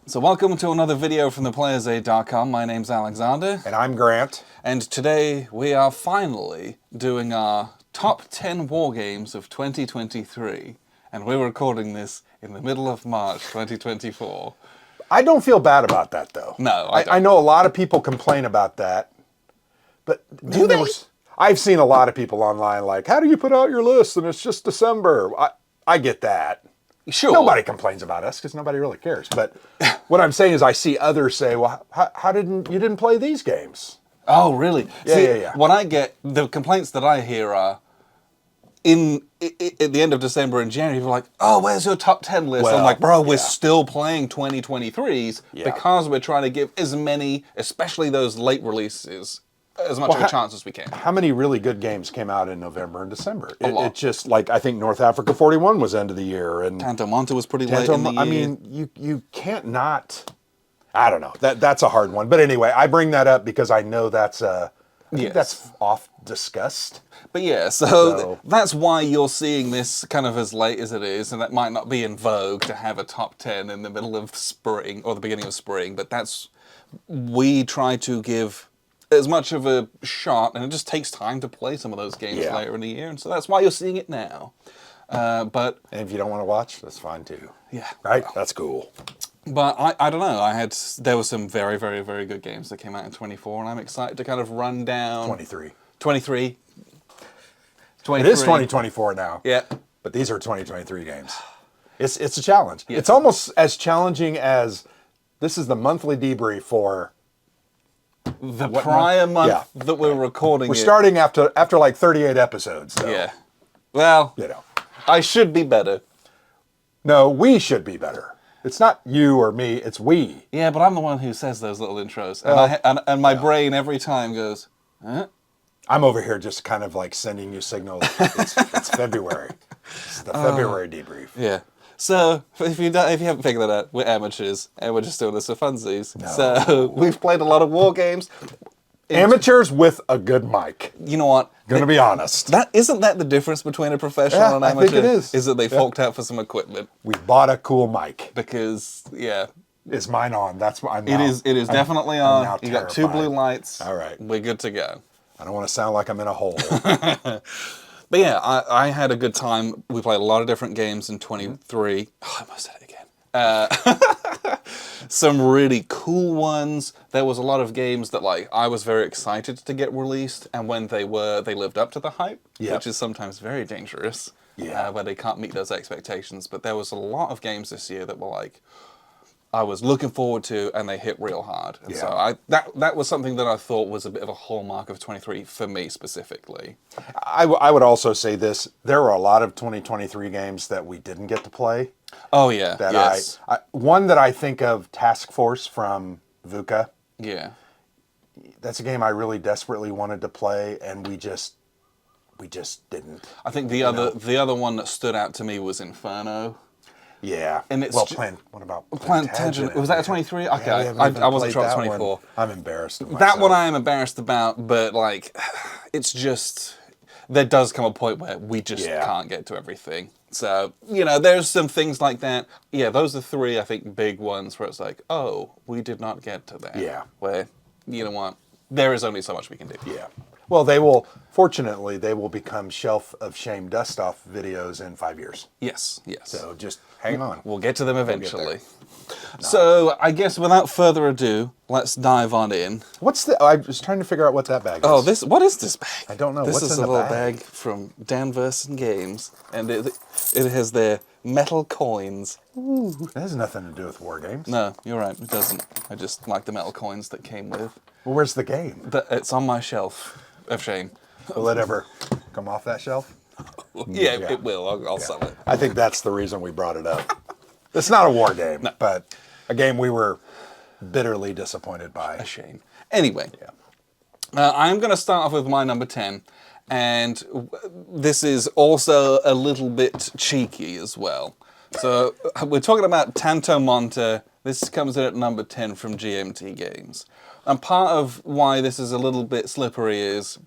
So welcome to another video from theplayersaid.com. My name's Alexander. And I'm Grant. And today we are finally doing our top 10 war games of 2023. And we're recording this in the middle of March 2024. I don't feel bad about that, though. No, I don't. I know a lot of people complain about that. But Do they? I've seen a lot of people online like, how do you put out your list and it's just December? I get that. Sure. Nobody complains about us because nobody really cares. But what I'm saying is I see others say, well, how didn't you play these games? Oh, really? Yeah. What I get, the complaints that I hear are, at the end of December and January, people are like, oh, where's your top 10 list? Well, I'm like, bro, we're yeah. still playing 2023s because we're trying to give as many, especially those late releases, as much of a chance as we can. How many really good games came out in November and December? A lot. It's just like, I think North Africa 41 was end of the year. And Tanto Monte was pretty late in the year. I mean, you can't not... I don't know. That's a hard one. But anyway, I bring that up because I know that's I think that's oft discussed. But yeah, so that's why you're seeing this kind of as late as it is, and that might not be in vogue to have a top 10 in the middle of spring or the beginning of spring, but we try to give as much of a shot, and it just takes time to play some of those games later in the year, and so that's why you're seeing it now. And if you don't want to watch, that's fine too. Yeah. Right? That's cool. But I don't know, there were some very, very, very good games that came out in 24, and I'm excited to kind of run down... 23. 23. It is 2024 now. Yeah. But these are 2023 games. It's a challenge. Yeah. It's almost as challenging as this is the monthly debrief for the prior month that we're recording. We're starting after like 38 episodes. So, yeah. Well, you know, I should be better. No, we should be better. It's not you or me, it's we. Yeah, but I'm the one who says those little intros. And my brain every time goes, huh? I'm over here just kind of like sending you signals. It's February. It's the February debrief. Yeah. So, if you haven't figured that out, we're amateurs, and we're just doing this for funsies. No. So, we've played a lot of war games. Amateurs with a good mic. You know what? Gonna be honest. Isn't that the difference between a professional and an amateur? I think it is. Is that they forked out for some equipment. We bought a cool mic. Because, yeah. Is mine on? That's what I'm It is definitely on. You got 2 blue lights. All right. We're good to go. I don't want to sound like I'm in a hole. But yeah, I had a good time. We played a lot of different games in 23. Oh, I almost said it again. Some really cool ones. There was a lot of games that I was very excited to get released, and when they lived up to the hype, which is sometimes very dangerous, where they can't meet those expectations. But there was a lot of games this year that were I was looking forward to, and they hit real hard. And so that was something that I thought was a bit of a hallmark of 23 for me specifically. I would also say this. There were a lot of 2023 games that we didn't get to play. Oh, yeah. That one that I think of, Task Force from VUCA. Yeah. That's a game I really desperately wanted to play, and we just didn't. I think the other one that stood out to me was Inferno. Yeah. And it's what about Plantagenet? Was that a 23? Okay, I wasn't sure it was 24. I'm embarrassed of myself. That one I am embarrassed about, but it's just, there does come a point where we just can't get to everything. So, there's some things like that. Yeah, those are 3, I think, big ones where it's like, oh, we did not get to that. Yeah. Where, you know what, there is only so much we can do. Yeah. Well, fortunately, they will become shelf of shame dust-off videos in 5 years. Yes. So just hang on. We'll get to them eventually. So I guess without further ado, let's dive on in. I was trying to figure out what that bag is. Oh, what is this bag? I don't know. This What's is in a the little bag? bag from Danverson Games, and it has their metal coins. Ooh, that has nothing to do with Wargames. No, you're right. It doesn't. I just like the metal coins that came with. Well, where's the game? It's on my shelf of shame. Will it ever come off that shelf? Yeah, it will. I'll sell it. I think that's the reason we brought it up. It's not a war game, but a game we were bitterly disappointed by. A shame. Anyway, I'm going to start off with my number 10, and this is also a little bit cheeky as well. So we're talking about Tanto Monte. This comes in at number 10 from GMT Games. And part of why this is a little bit slippery is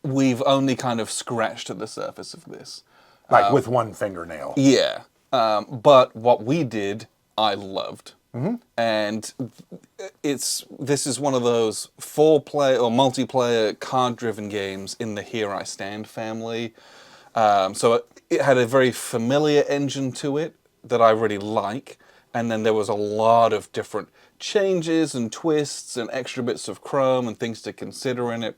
we've only kind of scratched at the surface of this. Like with one fingernail. Yeah. But what we did, I loved. and this is one of those 4-player or multiplayer card-driven games in the Here I Stand family. So it had a very familiar engine to it that I really like, and then there was a lot of different changes and twists and extra bits of chrome and things to consider in it.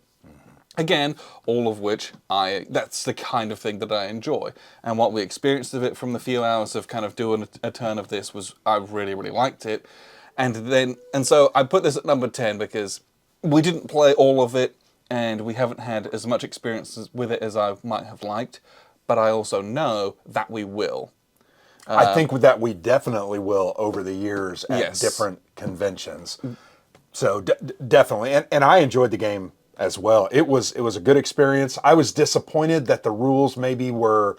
Again, all of which that's the kind of thing that I enjoy. And what we experienced of it from the few hours of kind of doing a turn of this was I really, really liked it. And so I put this at number 10 because we didn't play all of it and we haven't had as much experience with it as I might have liked, but I also know that we will. I think that we definitely will over the years at Yes. different conventions. So definitely, and I enjoyed the game as well. It was a good experience. I was disappointed that the rules maybe were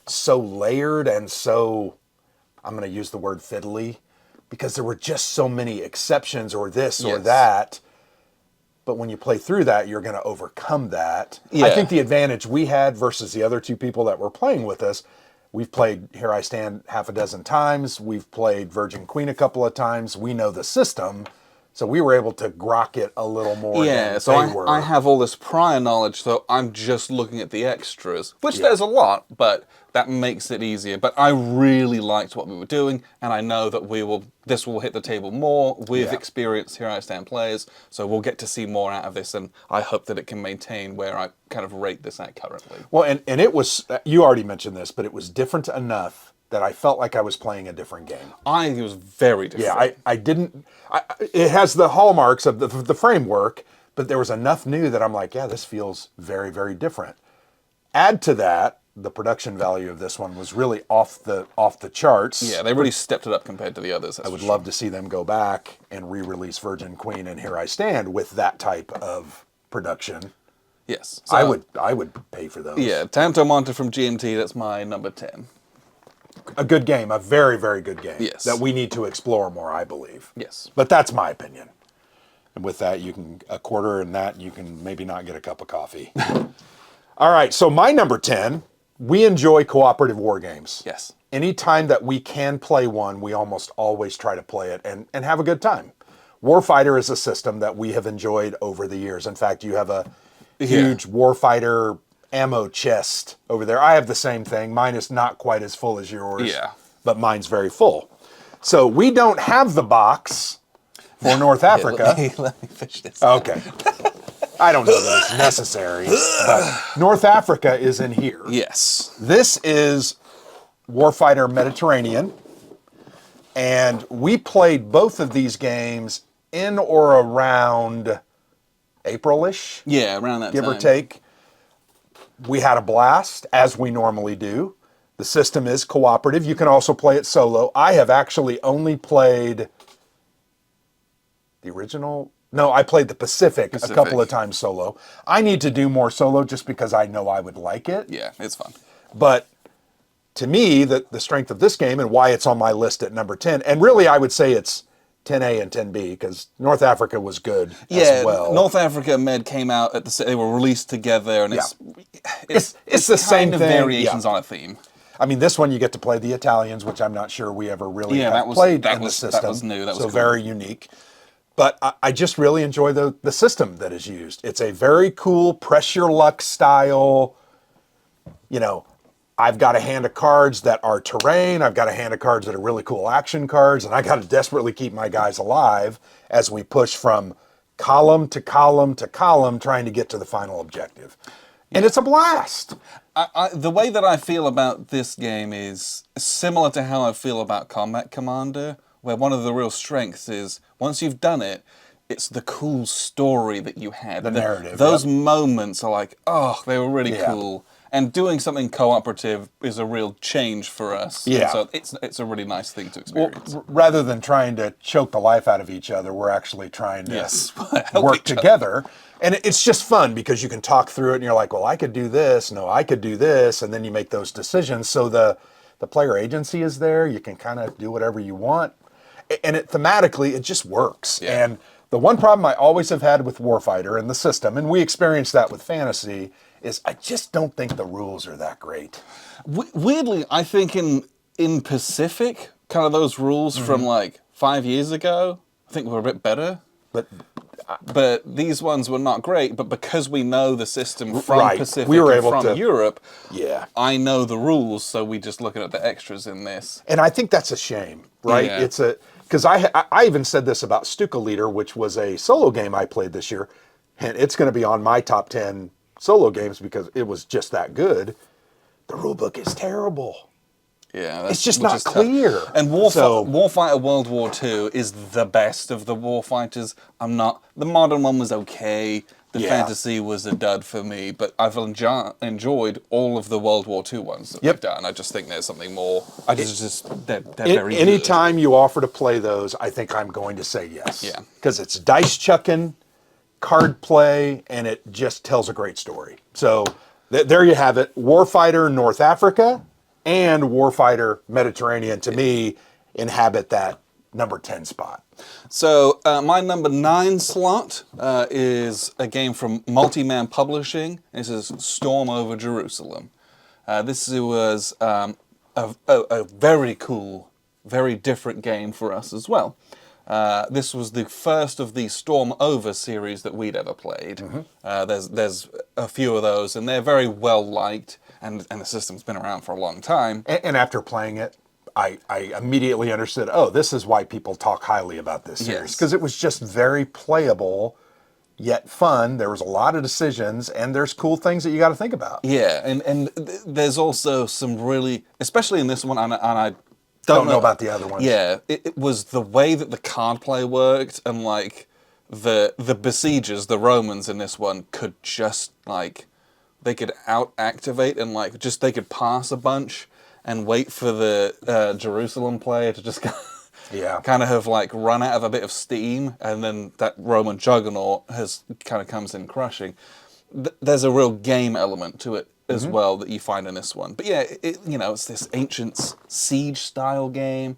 so layered and so, I'm going to use the word fiddly, because there were just so many exceptions or this or Yes. that. But when you play through that, you're going to overcome that. Yeah. I think the advantage we had versus the other two people that were playing with us, we've played Here I Stand half a dozen times. We've played Virgin Queen a couple of times. We know the system. So we were able to grok it a little more Yeah, than so they were. I have all this prior knowledge, so I'm just looking at the extras, which there's a lot, but that makes it easier. But I really liked what we were doing, and I know that this will hit the table more with Yeah. experienced Here I Stand players, so we'll get to see more out of this, and I hope that it can maintain where I kind of rate this at currently. Well, and it was, you already mentioned this, but it was different enough that I felt like I was playing a different game. I think it was very different. Yeah, I didn't, it has the hallmarks of the framework, but there was enough new that I'm like, yeah, this feels very, very different. Add to that, the production value of this one was really off the charts. Yeah, they really stepped it up compared to the others. I would love to see them go back and re-release Virgin Queen and Here I Stand with that type of production. Yes. I would pay for those. Yeah, Tanto Monte from GMT, that's my number 10. A good game, a very, very good game. Yes. That we need to explore more, I believe. Yes. But that's my opinion. And with that, you can, a quarter in that, you can maybe not get a cup of coffee. All right, so my number 10, we enjoy cooperative war games. Yes. Anytime that we can play one, we almost always try to play it and have a good time. Warfighter is a system that we have enjoyed over the years. In fact, you have a huge Warfighter ammo chest over there. I have the same thing. Mine is not quite as full as yours. Yeah. But mine's very full. So we don't have the box for North Africa. Let me fish this. Okay. I don't know that it's necessary, but North Africa is in here. Yes. This is Warfighter Mediterranean, and we played both of these games in or around April-ish, Yeah, around that give time. or take. We had a blast, as we normally do. The system is cooperative. You can also play it solo. I have actually only played the original. No, I played the Pacific a couple of times solo. I need to do more solo just because I know I would like it. Yeah, it's fun. But to me, the strength of this game and why it's on my list at number 10, and really I would say it's 10A and 10B because North Africa was good as well. North Africa and Med came out at they were released together, and it's the same kind of thing, variations yeah. on a theme. I mean, this one you get to play the Italians, which I'm not sure we ever really Yeah, have that was- played that in was- the that system. was new, that was so cool. very unique. But I just really enjoy the system that is used. It's a very cool press your luck style. You know, I've got a hand of cards that are terrain. I've got a hand of cards that are really cool action cards, and I got to desperately keep my guys alive as we push from column to column to column, trying to get to the final objective. And it's a blast. The way that I feel about this game is similar to how I feel about Combat Commander, where one of the real strengths is once you've done it, it's the cool story that you had. The narrative, Those yep. moments are like, oh, they were really Yeah. cool. And doing something cooperative is a real change for us. Yeah. And so it's a really nice thing to experience. Rather than trying to choke the life out of each other, we're actually trying to Yes. Help work each other. together. And it's just fun because you can talk through it and you're like, well, I could do this. No, I could do this. And then you make those decisions. So the player agency is there. You can kind of do whatever you want. And thematically, it just works. Yeah. And the one problem I always have had with Warfighter and the system, and we experienced that with Fantasy, is I just don't think the rules are that great. Weirdly, I think in Pacific, kind of those rules from like 5 years ago, I think were a bit better. But these ones were not great. But because we know the system from Right. Pacific We were and able from to- Europe, Yeah. I know the rules, so we just looking at the extras in this. And I think that's a shame, right? Yeah. Because I even said this about Stuka Leader, which was a solo game I played this year, and it's going to be on my top 10 solo games because it was just that good. The rule book is terrible. Yeah, It's just which not is tough. clear. And So- Warfighter World War II is the best of the Warfighters. The modern one was okay. The Yeah. fantasy was a dud for me, but I've enjoyed all of the World War II ones that Yep. we've done. I just think there's something more. They're very good. Anytime you offer to play those, I think I'm going to say yes. Yeah. Because it's dice chucking, card play, and it just tells a great story. So there you have it. Warfighter North Africa and Warfighter Mediterranean, to me, inhabit that number 10 spot. So my number 9 slot is a game from Multi-Man Publishing. This is Storm Over Jerusalem. This was a very cool, very different game for us as well. This was the first of the Storm Over series that we'd ever played. There's a few of those, and they're very well liked, and the system's been around for a long time. And after playing it, I immediately understood, this is why people talk highly about this series. Yes. Because it was just very playable, yet fun. There was a lot of decisions, and there's cool things that you got to think about. Yeah, and there's also some really, especially in this one, and I Don't know about the other ones. Yeah, it was the way that the card play worked, and like the besiegers, the Romans in this one could just like, they could out-activate and like just, they could pass a bunch and wait for the Jerusalem player to just Yeah. kind of have like run out of a bit of steam, and then that Roman juggernaut kind of comes in crushing. There's a real game element to it as well that you find in this one. But yeah, it's this ancient siege style game,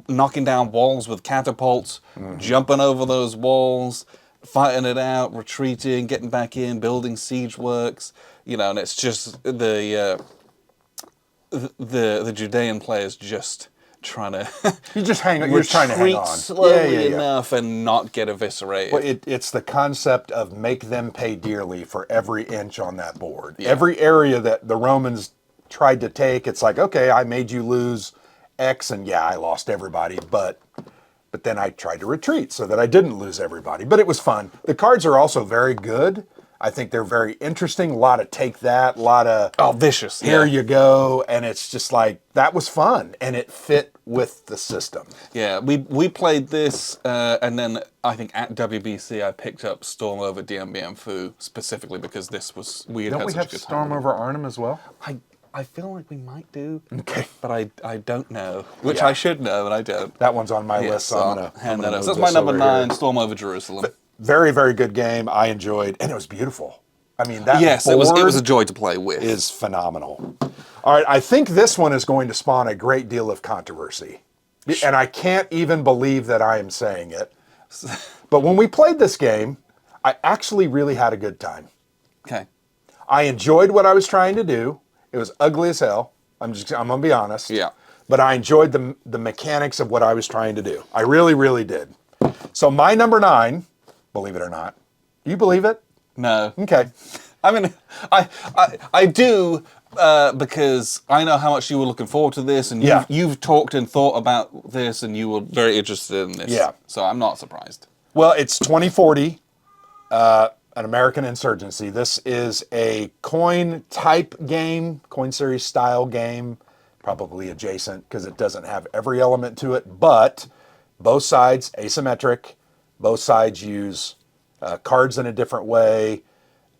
knocking down walls with catapults, jumping over those walls, fighting it out, retreating, getting back in, building siege works, and it's just the Judean players just trying to You're just trying to hang on. slowly enough and not get eviscerated. Well, it's the concept of make them pay dearly for every inch on that board. Yeah. Every area that the Romans tried to take, it's like, okay, I made you lose X, and yeah, I lost everybody, but then I tried to retreat so that I didn't lose everybody. But it was fun. The cards are also very good. I think they're very interesting. A lot of take that, a lot of vicious. Here you go, and it's just like that was fun, and it fit with the system. Yeah, we played this, and then I think at WBC I picked up Storm Over Dien Bien Phu specifically because this was Don't we have such a good Storm time. over Arnhem as well? I feel like we might do. Okay. But I don't know, which Yeah. I should know, and I don't. That one's on my Yeah, list, so I'm gonna hand that move up. So that's this my number over 9, here. Storm Over Jerusalem. Very, very good game. I enjoyed, and it was beautiful. I mean, that Yes, board it was a joy to play with. is phenomenal. All right, I think this one is going to spawn a great deal of controversy, and I can't even believe that I am saying it. But when we played this game, I actually really had a good time. Okay. I enjoyed what I was trying to do. It was ugly as hell. I'm gonna be honest. Yeah. But I enjoyed the mechanics of what I was trying to do. I really, really did. So my number 9, believe it or not, do you believe it? No. Okay. I mean, I do because I know how much you were looking forward to this, and Yeah. you've talked and thought about this, and you were very interested in this. Yeah. So I'm not surprised. Well, it's 2040, an American Insurgency. This is a coin type game, coin series style game, probably adjacent because it doesn't have every element to it, but both sides asymmetric. Both sides use cards in a different way,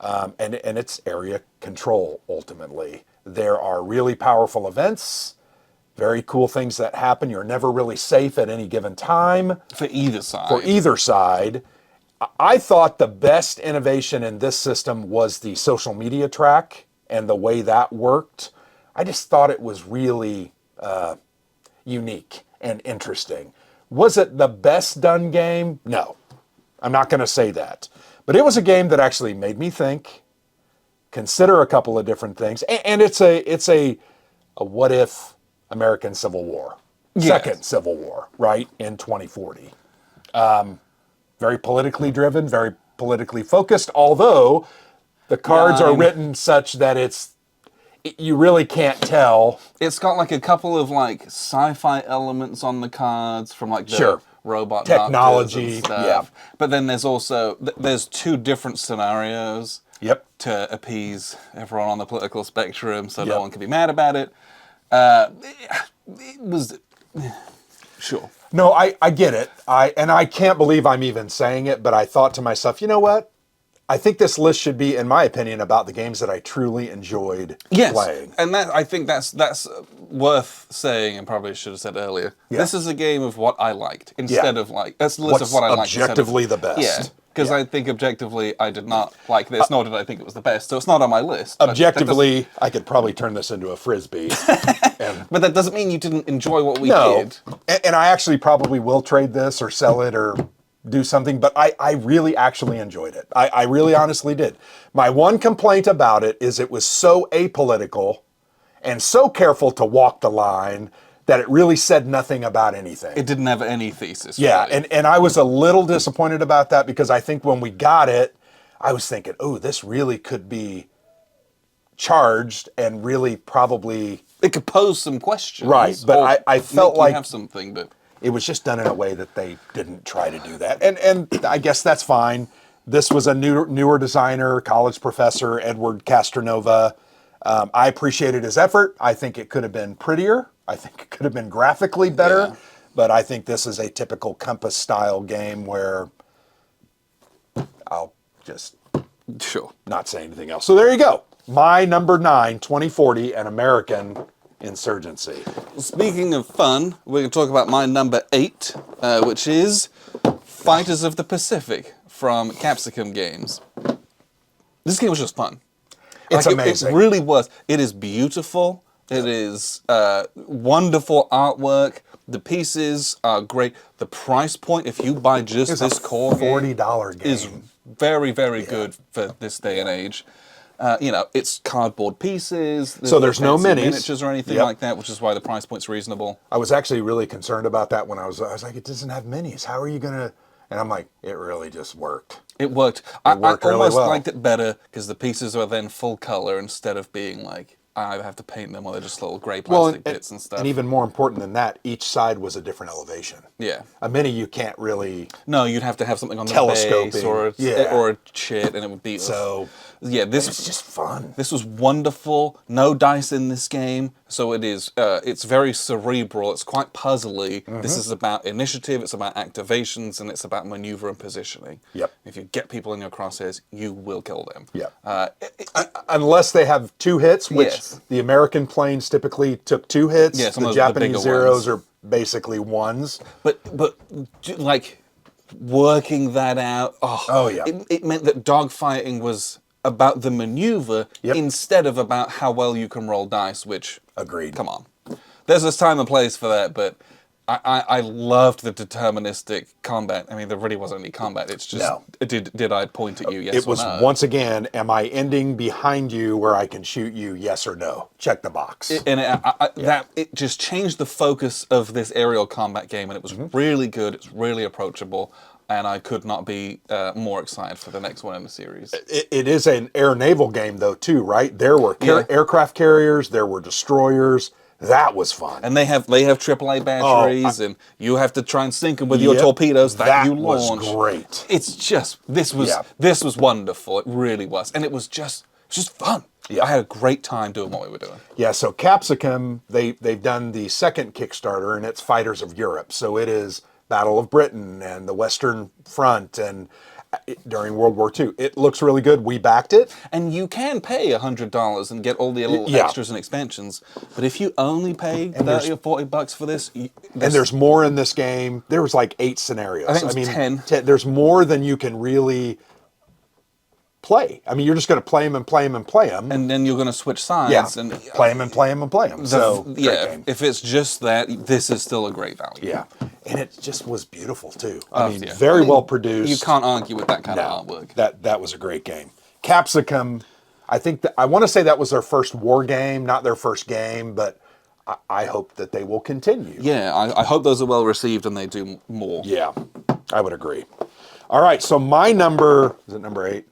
and it's area control ultimately. There are really powerful events, very cool things that happen. You're never really safe at any given time. For either side. For either side. I thought the best innovation in this system was the social media track and the way that worked. I just thought it was really unique and interesting. Was it the best done game? No, I'm not going to say that. But it was a game that actually made me think, consider a couple of different things, and it's a what if American Civil War. second Civil War, right, in 2040. Very politically driven, very politically focused, although the cards are written such that you really can't tell. It's got like a couple of like sci-fi elements on the cards from like the robot technology and stuff. But then there's also there's two different scenarios to appease everyone on the political spectrum, so no one can be mad about it. It was sure. No, I get it. I can't believe I'm even saying it, but I thought to myself, you know what? I think this list should be, in my opinion, about the games that I truly enjoyed playing. And I think that's worth saying, and probably should have said earlier. Yeah. This is a game of what I liked instead of like that's a list of what I liked. Objectively the best. Yeah, because I think objectively I did not like this, nor did I think it was the best. So it's not on my list. Objectively, I could probably turn this into a frisbee. But that doesn't mean you didn't enjoy what we did. And I actually probably will trade this or sell it or do something, but I really actually enjoyed it. I really honestly did. My one complaint about it is it was so apolitical and so careful to walk the line that it really said nothing about anything. It didn't have any thesis. Yeah, really. and I was a little disappointed about that because I think when we got it, I was thinking, oh, this really could be charged and really probably... It could pose some questions. Right, but I felt like... have something, but... It was just done in a way that they didn't try to do that. And I guess that's fine. This was a newer designer, college professor, Edward Castronova. I appreciated his effort. I think it could have been prettier. I think it could have been graphically better. Yeah. But I think this is a typical Compass-style game where I'll just not say anything else. So there you go. My number 9, 2040, an American Insurgency. Speaking of fun, we're going to talk about my number 8, which is Fighters of the Pacific from Capsicum Games. This game was just fun. It's amazing. It really was. It is beautiful. It is wonderful artwork. The pieces are great. The price point, if you buy just this core $40 game, is very, very good for this day and age. It's cardboard pieces. So there's no miniatures or anything like that, which is why the price point's reasonable. I was actually really concerned about that when I was like, it doesn't have minis. How are you going to... And I'm like, it really just worked. It worked. I almost liked it better because the pieces were then full color instead of being like, I have to paint them or they're just little gray plastic bits and stuff. And even more important than that, each side was a different elevation. Yeah. A mini you can't really... No, you'd have to have something on the base or a chit and it would be... So... Yeah, this was just fun. This was wonderful. No dice in this game, so it is. It's very cerebral. It's quite puzzly. Mm-hmm. This is about initiative. It's about activations, and it's about maneuver and positioning. Yep. If you get people in your crosshairs, you will kill them. Yep. Unless they have 2 hits, which the American planes typically took 2 hits. Yes, the Japanese zeros are basically 1s. But like working that out. Oh yeah. It meant that dogfighting was about the maneuver instead of about how well you can roll dice, which... Agreed. Come on. There's this time and place for that, but I loved the deterministic combat. I mean, there really wasn't any combat. It's just, did I point at you, yes or no? It was, once again, am I ending behind you where I can shoot you, yes or no? Check the box. It just changed the focus of this aerial combat game, and it was really good. It's really approachable. And I could not be more excited for the next one in the series. It is an air-naval game, though, too, right? There were aircraft carriers, there were destroyers. That was fun. And they have AAA batteries, and you have to try and sink them with your torpedoes that you launch. That was great. It's just, this was wonderful. It really was. And it was just fun. Yeah. I had a great time doing what we were doing. Yeah, so Capsicum, they've done the second Kickstarter, and it's Fighters of Europe. So it is... Battle of Britain and the Western Front and during World War II. It looks really good. We backed it. And you can pay $100 and get all the little extras and expansions. But if you only pay $30 or $40 for this... And there's more in this game. There was like 8 scenarios. I think it was 10. There's more than you can really play. I mean, you're just going to play them and play them and play them. And then you're going to switch sides. Yeah, and play them and play them and play them. So, if it's just that, this is still a great value. Yeah, and it just was beautiful, too. I mean, very well produced. You can't argue with that kind of artwork. That was a great game. Capsicum, I think, I want to say that was their first war game, not their first game, but I hope that they will continue. Yeah, I hope those are well received and they do more. Yeah, I would agree. All right, so my number, is it number 8?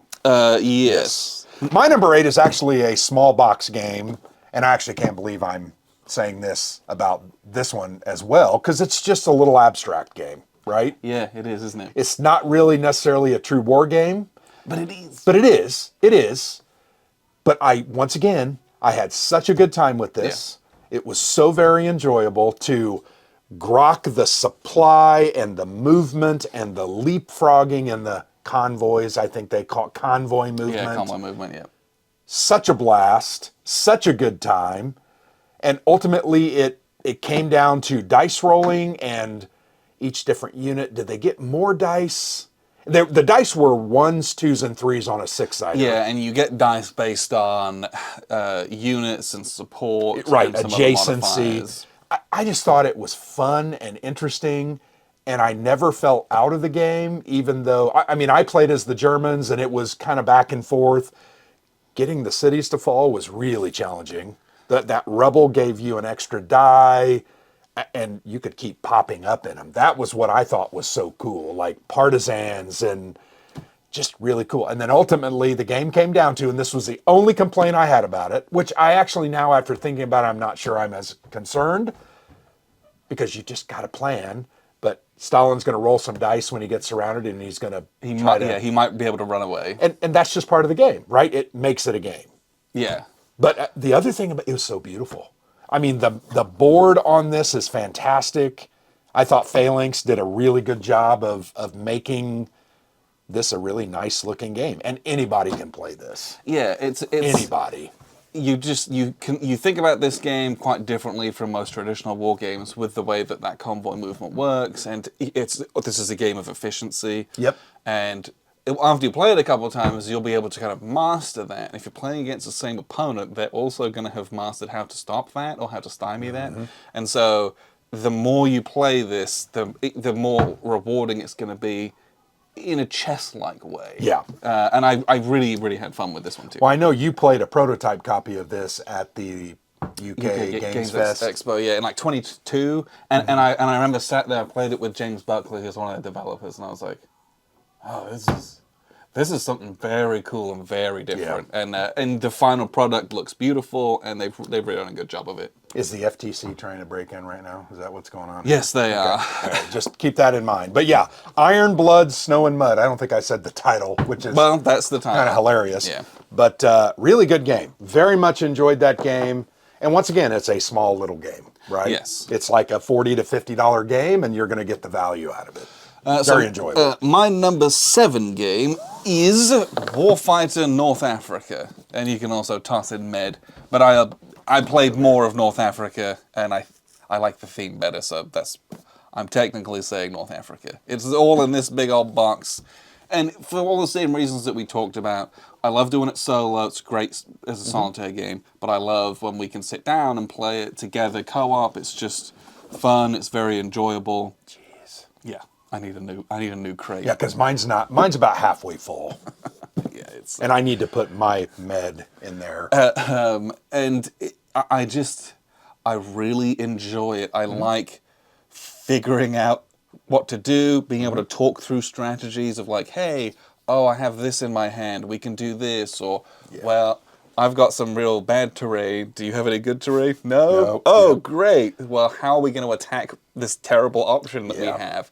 Yes. My number 8 is actually a small box game, and I actually can't believe I'm saying this about this one as well, because it's just a little abstract game, right? Yeah, it is, isn't it? It's not really necessarily a true war game. But it is. But it is. It is. But once again, I had such a good time with this. Yeah. It was so very enjoyable to grok the supply and the movement and the leapfrogging and the convoys, I think they call it convoy movement. Yeah, convoy movement, yeah. Such a blast, such a good time. And ultimately it came down to dice rolling and each different unit. Did they get more dice? The dice were 1s, 2s, and 3s on a 6-sider. Yeah, and you get dice based on units and support. Right, and some adjacency. I just thought it was fun and interesting, and I never felt out of the game, even though, I played as the Germans, and it was kind of back and forth. Getting the cities to fall was really challenging. That rubble gave you an extra die, and you could keep popping up in them. That was what I thought was so cool, like partisans and just really cool. And then ultimately the game came down to, and this was the only complaint I had about it, which I actually now, after thinking about it, I'm not sure I'm as concerned, because you just got to plan. But Stalin's going to roll some dice when he gets surrounded, and he's going to he might be able to run away. And that's just part of the game, right? It makes it a game. Yeah. But the other thing about it was so beautiful. I mean, the board on this is fantastic. I thought Phalanx did a really good job of making this a really nice looking game, and anybody can play this. Yeah, it's anybody. You think about this game quite differently from most traditional war games with the way that convoy movement works, and this is a game of efficiency. Yep. And after you play it a couple of times, you'll be able to kind of master that. If you're playing against the same opponent, they're also going to have mastered how to stop that or how to stymie that. And so the more you play this, the more rewarding it's going to be in a chess-like way. Yeah. And I really, really had fun with this one too. Well, I know you played a prototype copy of this at the UK Games Fest Expo, yeah, in like 22. And I remember sat there, I played it with James Buckley, who's one of the developers, and I was like, oh, this is something very cool and very different. Yeah. And the final product looks beautiful, and they've really done a good job of it. Is the FTC trying to break in right now? Is that what's going on? Yes, they are. All right, just keep that in mind. But yeah, Iron Blood, Snow and Mud. I don't think I said the title, which is that's the title. Kind of hilarious. Yeah. But really good game. Very much enjoyed that game. And once again, it's a small little game, right? Yes. It's like a $40 to $50 game, and you're going to get the value out of it. Very enjoyable. My number 7 game is Warfighter North Africa, and you can also toss in Med. But I played more of North Africa, and I like the theme better, so I'm technically saying North Africa. It's all in this big old box, and for all the same reasons that we talked about. I love doing it solo. It's great as a solitaire game, but I love when we can sit down and play it together co-op. It's just fun. It's very enjoyable. Jeez. Yeah. I need a new crate. Yeah, because mine's about halfway full. Yeah, and I need to put my Med in there. I really enjoy it. I like figuring out what to do, being able to talk through strategies of like, hey, I have this in my hand. We can do this, or well, I've got some real bad terrain. Do you have any good terrain? No. Oh, great. Well, how are we going to attack this terrible option that we have?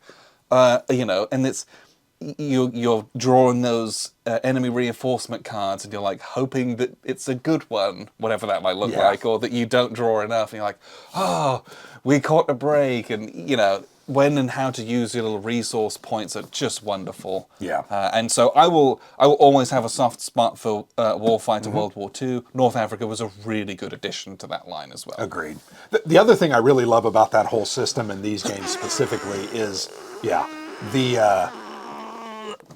And it's you're drawing those enemy reinforcement cards, and you're like hoping that it's a good one, whatever that might look like, or that you don't draw enough, and you're like, oh, we caught a break, and when and how to use your little resource points are just wonderful. Yeah. And so I will always have a soft spot for Warfighter World War II. North Africa was a really good addition to that line as well. Agreed. The other thing I really love about that whole system and these games specifically is,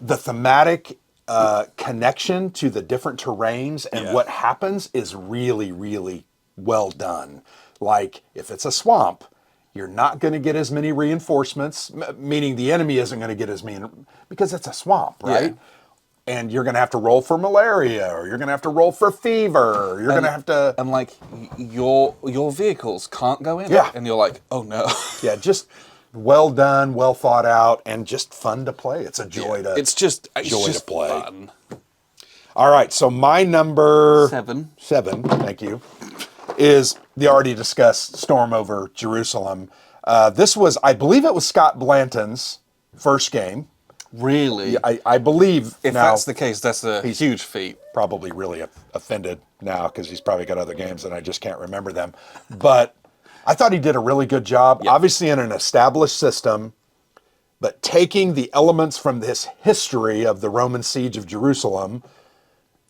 the thematic connection to the different terrains and what happens is really, really well done. Like, if it's a swamp, you're not going to get as many reinforcements, meaning the enemy isn't going to get as many, because it's a swamp, right? and you're going to have to roll for malaria, or you're going to have to roll for fever, or you're going to have to... And like, your vehicles can't go in Yeah. it. And you're like, oh no. Yeah, just well done, well thought out, and just fun to play. It's a joy to It's just play. fun. All right, so my number 7. thank you, is the already discussed Storm over Jerusalem. This was, I believe it was Scott Blanton's first game. Really? I believe If now, that's the case, that's a huge feat. probably really offended now because he's probably got other games and I just can't remember them. But I thought he did a really good job, obviously in an established system, but taking the elements from this history of the Roman siege of Jerusalem,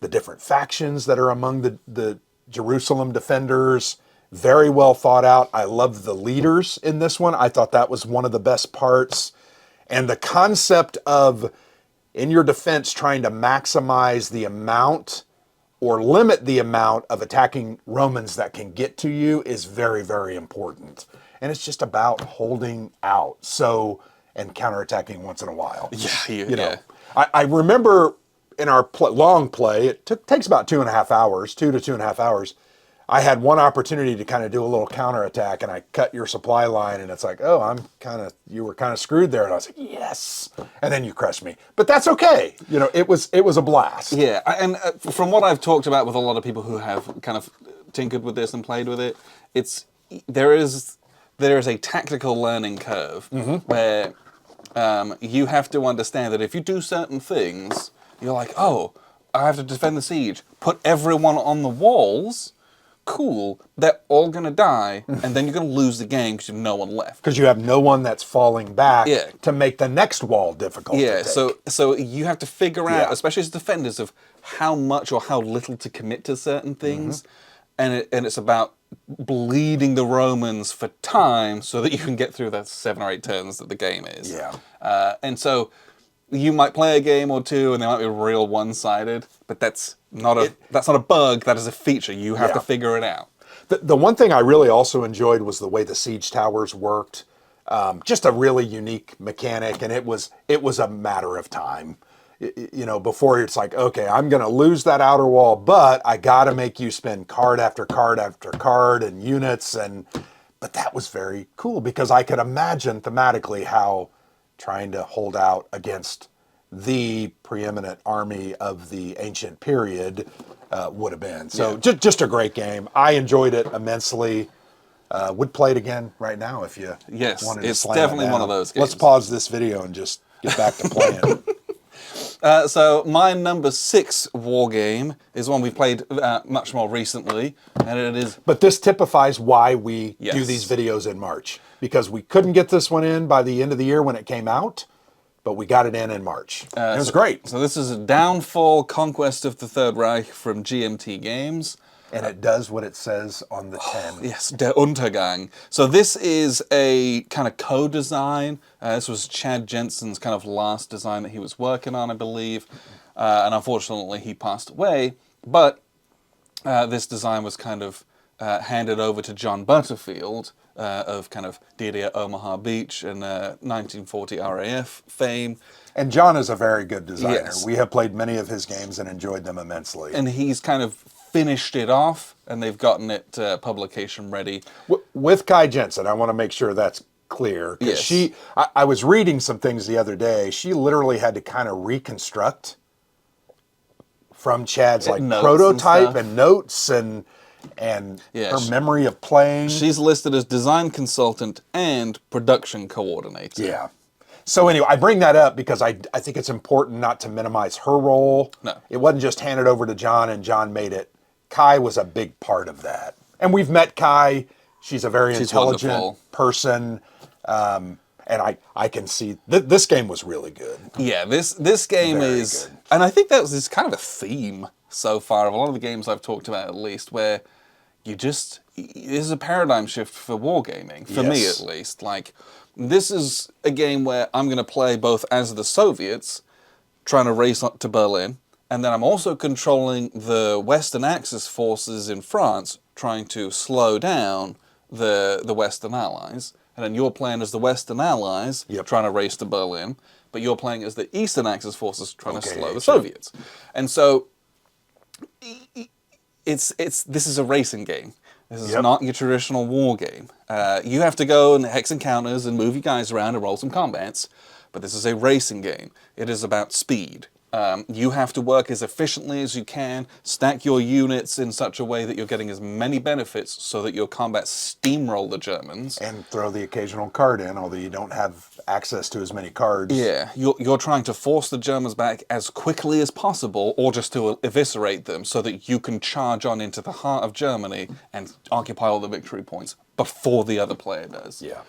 the different factions that are among the Jerusalem defenders, very well thought out. I love the leaders in this one. I thought that was one of the best parts. And the concept of, in your defense, trying to maximize the amount or limit the amount of attacking Romans that can get to you is very, very important. And it's just about holding out. So, and counterattacking once in a while. Yeah, You know, I remember in our long play, it takes about 2.5 hours, 2 to 2.5 hours. I had one opportunity to kind of do a little counterattack, and I cut your supply line, and it's like, oh, you were kind of screwed there. And I was like, yes. And then you crushed me. But that's okay. You know, it was a blast. Yeah, and from what I've talked about with a lot of people who have kind of tinkered with this and played with it, there is a tactical learning curve where you have to understand that if you do certain things, you're like, oh, I have to defend the siege. Put everyone on the walls. Cool. They're all going to die, and then you're going to lose the game because you have no one left. Because you have no one that's falling back to make the next wall difficult to take. So you have to figure out, especially as defenders, of how much or how little to commit to certain things, and it's about bleeding the Romans for time so that you can get through the 7 or 8 turns that the game is. Yeah. And so you might play a game or two, and they might be real one-sided, but that's not a bug. That is a feature. You have to figure it out. The one thing I really also enjoyed was the way the siege towers worked. Just a really unique mechanic, and it was a matter of time. You know, before it's like, okay, I'm going to lose that outer wall, but I got to make you spend card after card after card and units, but that was very cool because I could imagine thematically how trying to hold out against the preeminent army of the ancient period would have been. So just a great game. I enjoyed it immensely. Would play it again right now if you wanted to. It's slam definitely it one down. of those games. Let's pause this video and just get back to playing. So my number 6 war game is one we played much more recently, and it is... But this typifies why we do these videos in March, because we couldn't get this one in by the end of the year when it came out, but we got it in March. It was great. So this is Downfall, Conquest of the Third Reich from GMT Games. And it does what it says on the tin. Yes, Der Untergang. So this is a kind of co-design. This was Chad Jensen's kind of last design that he was working on, I believe. And unfortunately, he passed away. But this design was kind of handed over to John Butterfield of kind of D-Day at Omaha Beach and 1940 RAF fame. And John is a very good designer. Yes. We have played many of his games and enjoyed them immensely. And he's kind of finished it off, and they've gotten it publication ready. With Kai Jensen, I want to make sure that's clear. Because I was reading some things the other day. She literally had to kind of reconstruct from Chad's like prototype and notes and her memory of playing. She's listed as design consultant and production coordinator. Yeah. So anyway, I bring that up because I think it's important not to minimize her role. No. It wasn't just handed over to John and John made it. Kai was a big part of that. And we've met Kai. She's a very intelligent wonderful person. And I can see this game was really good. Yeah, this game Very is... good. And I think that is kind of a theme so far of a lot of the games I've talked about, at least, where you just... This is a paradigm shift for wargaming, for me at least. Like, this is a game where I'm going to play both as the Soviets, trying to race up to Berlin, and then I'm also controlling the Western Axis forces in France, trying to slow down the Western Allies. And then you're playing as the Western Allies, trying to race to Berlin. but you're playing as the Eastern Axis forces trying to slow the sure. Soviets. And so this is a racing game. This is not your traditional war game. You have to go and hex encounters and move your guys around and roll some combats, but this is a racing game. It is about speed. You have to work as efficiently as you can, stack your units in such a way that you're getting as many benefits so that your combat steamroll the Germans. And throw the occasional card in, although you don't have access to as many cards. Yeah, you're trying to force the Germans back as quickly as possible, or just to eviscerate them so that you can charge on into the heart of Germany and occupy all the victory points before the other player does. Yeah.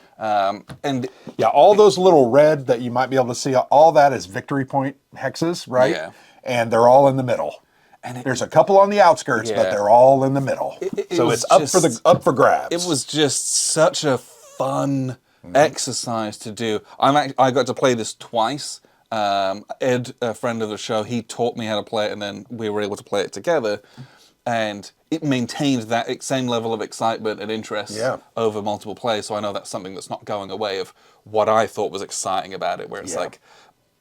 And all those little red that you might be able to see, all that is victory point hexes, right? Yeah. And they're all in the middle. And there's a couple on the outskirts, but they're all in the middle. So it's up for grabs. It was just such a fun exercise to do. I got to play this twice. Ed, a friend of the show, he taught me how to play it, and then we were able to play it together. And it maintained that same level of excitement and interest over multiple players. So I know that's something that's not going away of what I thought was exciting about it, where it's like,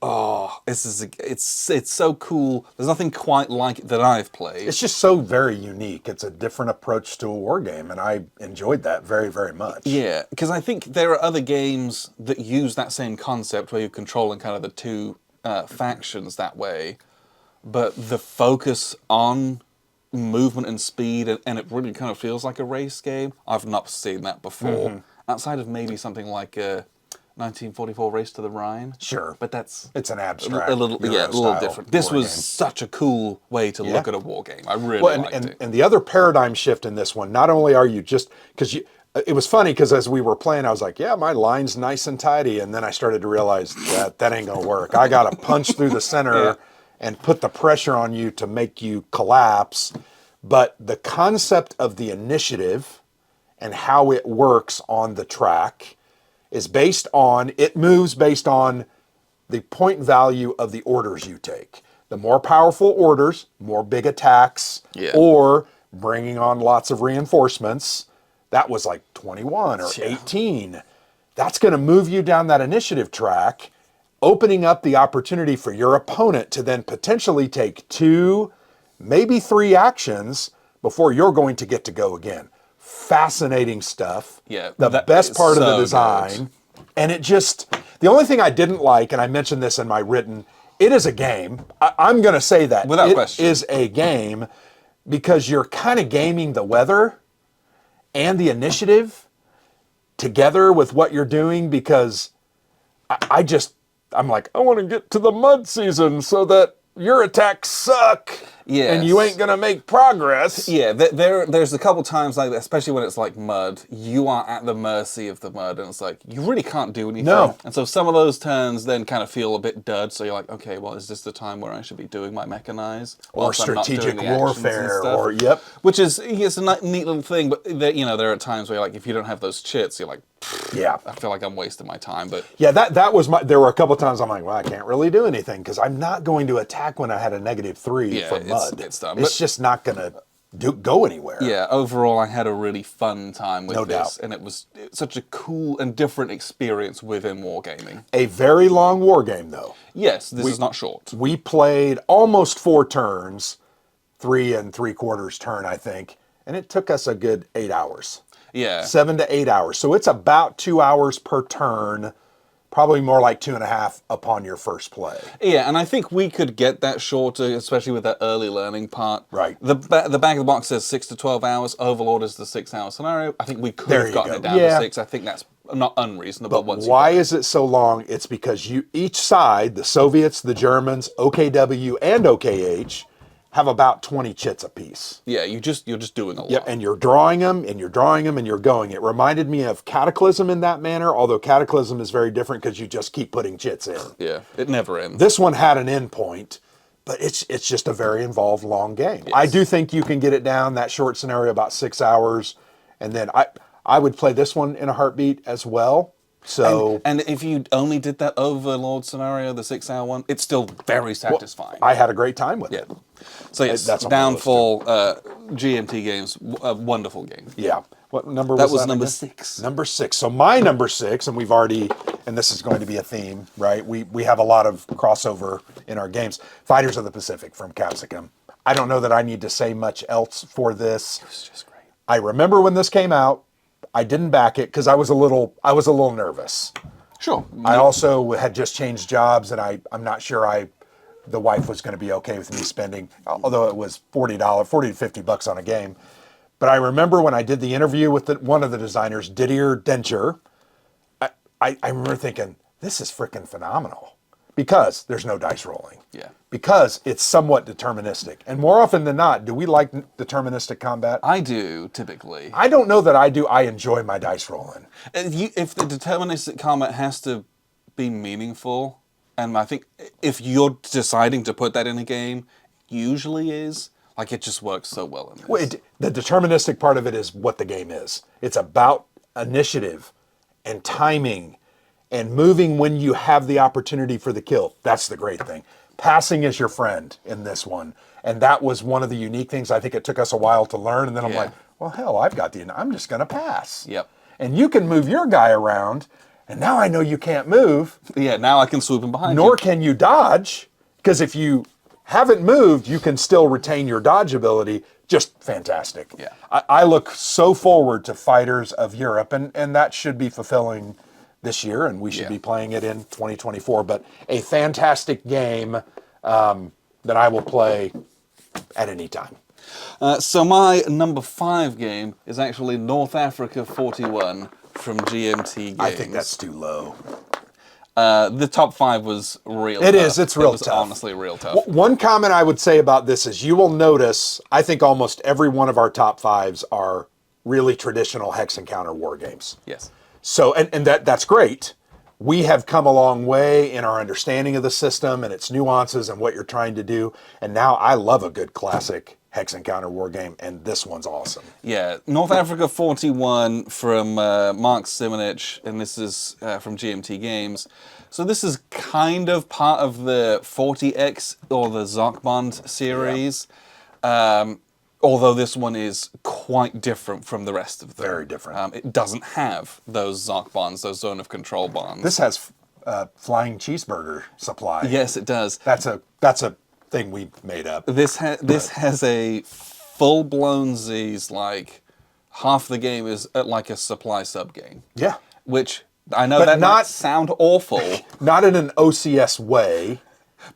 oh, it's so cool. There's nothing quite like it that I've played. It's just so very unique. It's a different approach to a war game, and I enjoyed that very, very much. Yeah, because I think there are other games that use that same concept where you're controlling kind of the two factions that way, but the focus on movement and speed, and it really kind of feels like a race game. I've not seen that before, outside of maybe something like a 1944 Race to the Rhine. Sure, but it's an abstract, a little different. This was such a cool way to look at a war game. I really liked it. And the other paradigm shift in this one, not only are you just because it was funny because as we were playing, I was like, yeah, my line's nice and tidy, and then I started to realize that ain't gonna work. I got to punch through the center. And put the pressure on you to make you collapse. But the concept of the initiative and how it works on the track is it moves based on the point value of the orders you take. The more powerful orders, more big attacks, or bringing on lots of reinforcements, that was like 21 or 18. That's going to move you down that initiative track, opening up the opportunity for your opponent to then potentially take 2, maybe 3 actions before you're going to get to go again. Fascinating stuff. Yeah. The best part of the design. Good. And the only thing I didn't like, and I mentioned this in my written, it is a game. I'm going to say that. Without question. It is a game because you're kind of gaming the weather and the initiative together with what you're doing, because I'm like, I want to get to the mud season so that your attacks suck. Yes. And you ain't going to make progress. Yeah, there's a couple times like that, especially when it's like mud. You are at the mercy of the mud, and it's like, you really can't do anything. No. And so some of those turns then kind of feel a bit dud, so you're like, okay, well, is this the time where I should be doing my mechanize? Or strategic warfare, or, Which is, it's a neat little thing, but there are times where you're like, if you don't have those chits, you're like, I feel like I'm wasting my time. But that was there were a couple times I'm like, well, I can't really do anything because I'm not going to attack when I had a -3 for mud. It's done. It's just not going to go anywhere. Yeah, overall, I had a really fun time with No this, doubt. and it was such a cool and different experience within wargaming. A very long war game, though. Yes, this is not short. We played almost 4 turns, 3 3/4 turn, I think, and it took us a good 8 hours. Yeah. 7 to 8 hours. So it's about 2 hours per turn, probably more like 2.5 upon your first play. Yeah, and I think we could get that shorter, especially with that early learning part. Right. The back of the box says 6 to 12 hours. Overlord is the 6-hour scenario. I think we could have gotten it down to 6. I think that's not unreasonable. But why is it so long? It's because each side, the Soviets, the Germans, OKW, and OKH, have about 20 chits apiece. Yeah, you're just doing a lot. Yep, and you're drawing them, and you're drawing them, and you're going. It reminded me of Cataclysm in that manner, although Cataclysm is very different because you just keep putting chits in. Yeah, it never ends. This one had an end point, but it's just a very involved, long game. Yes. I do think you can get it down, that short scenario, about 6 hours, and then I would play this one in a heartbeat as well. So, and if you only did that Overlord scenario, the 6-hour one, it's still very satisfying. I had a great time with it. So yes, that's Downfall GMT Games, a wonderful game. Yeah. What number was that? That was number 6. Number 6. So my number 6, and we've already, and this is going to be a theme, right? We have a lot of crossover in our games. Fighters of the Pacific from Capsicum. I don't know that I need to say much else for this. It was just great. I remember when this came out, I didn't back it because I was a little nervous. Sure. I also had just changed jobs, and I'm not sure the wife was going to be okay with me spending, although it was $40 to $50 on a game. But I remember when I did the interview with one of the designers, Didier Dencher, I remember thinking, this is freaking phenomenal. Because there's no dice rolling. Yeah. Because it's somewhat deterministic. And more often than not, do we like deterministic combat? I do, typically. I don't know that I do. I enjoy my dice rolling. If the deterministic combat has to be meaningful, and I think if you're deciding to put that in a game, usually is, like, it just works so well in this. Well, the deterministic part of it is what the game is. It's about initiative and timing and moving when you have the opportunity for the kill. That's the great thing. Passing is your friend in this one. And that was one of the unique things. I think it took us a while to learn. And then I'm like, well, hell, I'm just going to pass. Yep. And you can move your guy around. And now I know you can't move. Yeah, now I can swoop in behind Nor you. can you dodge. Because if you haven't moved, you can still retain your dodge ability. Just fantastic. Yeah. I look so forward to Fighters of Europe. And that should be fulfilling this year, and we should be playing it in 2024. But a fantastic game that I will play at any time. So my number 5 game is actually North Africa 41 from GMT Games. I think that's too low. The top 5 was real It tough. is. It's real It was tough. honestly real tough. One comment I would say about this is you will notice, I think almost every one of our top 5s are really traditional hex and counter war games. Yes. So, and that's great. We have come a long way in our understanding of the system and its nuances and what you're trying to do. And now I love a good classic hex and counter war game, and this one's awesome. Yeah, North Africa 41 from Mark Simonich, and this is from GMT Games. So this is kind of part of the 40X or the Zockbond series. Although this one is quite different from the rest of them. Very different. It doesn't have those Zoc bonds, those zone of control bonds. This has flying cheeseburger supply. Yes, it does. That's a thing we made up. This has a full-blown Z's, like, half the game is like a supply sub-game. Yeah. Which, I know But that not- might sound awful, Not in an OCS way.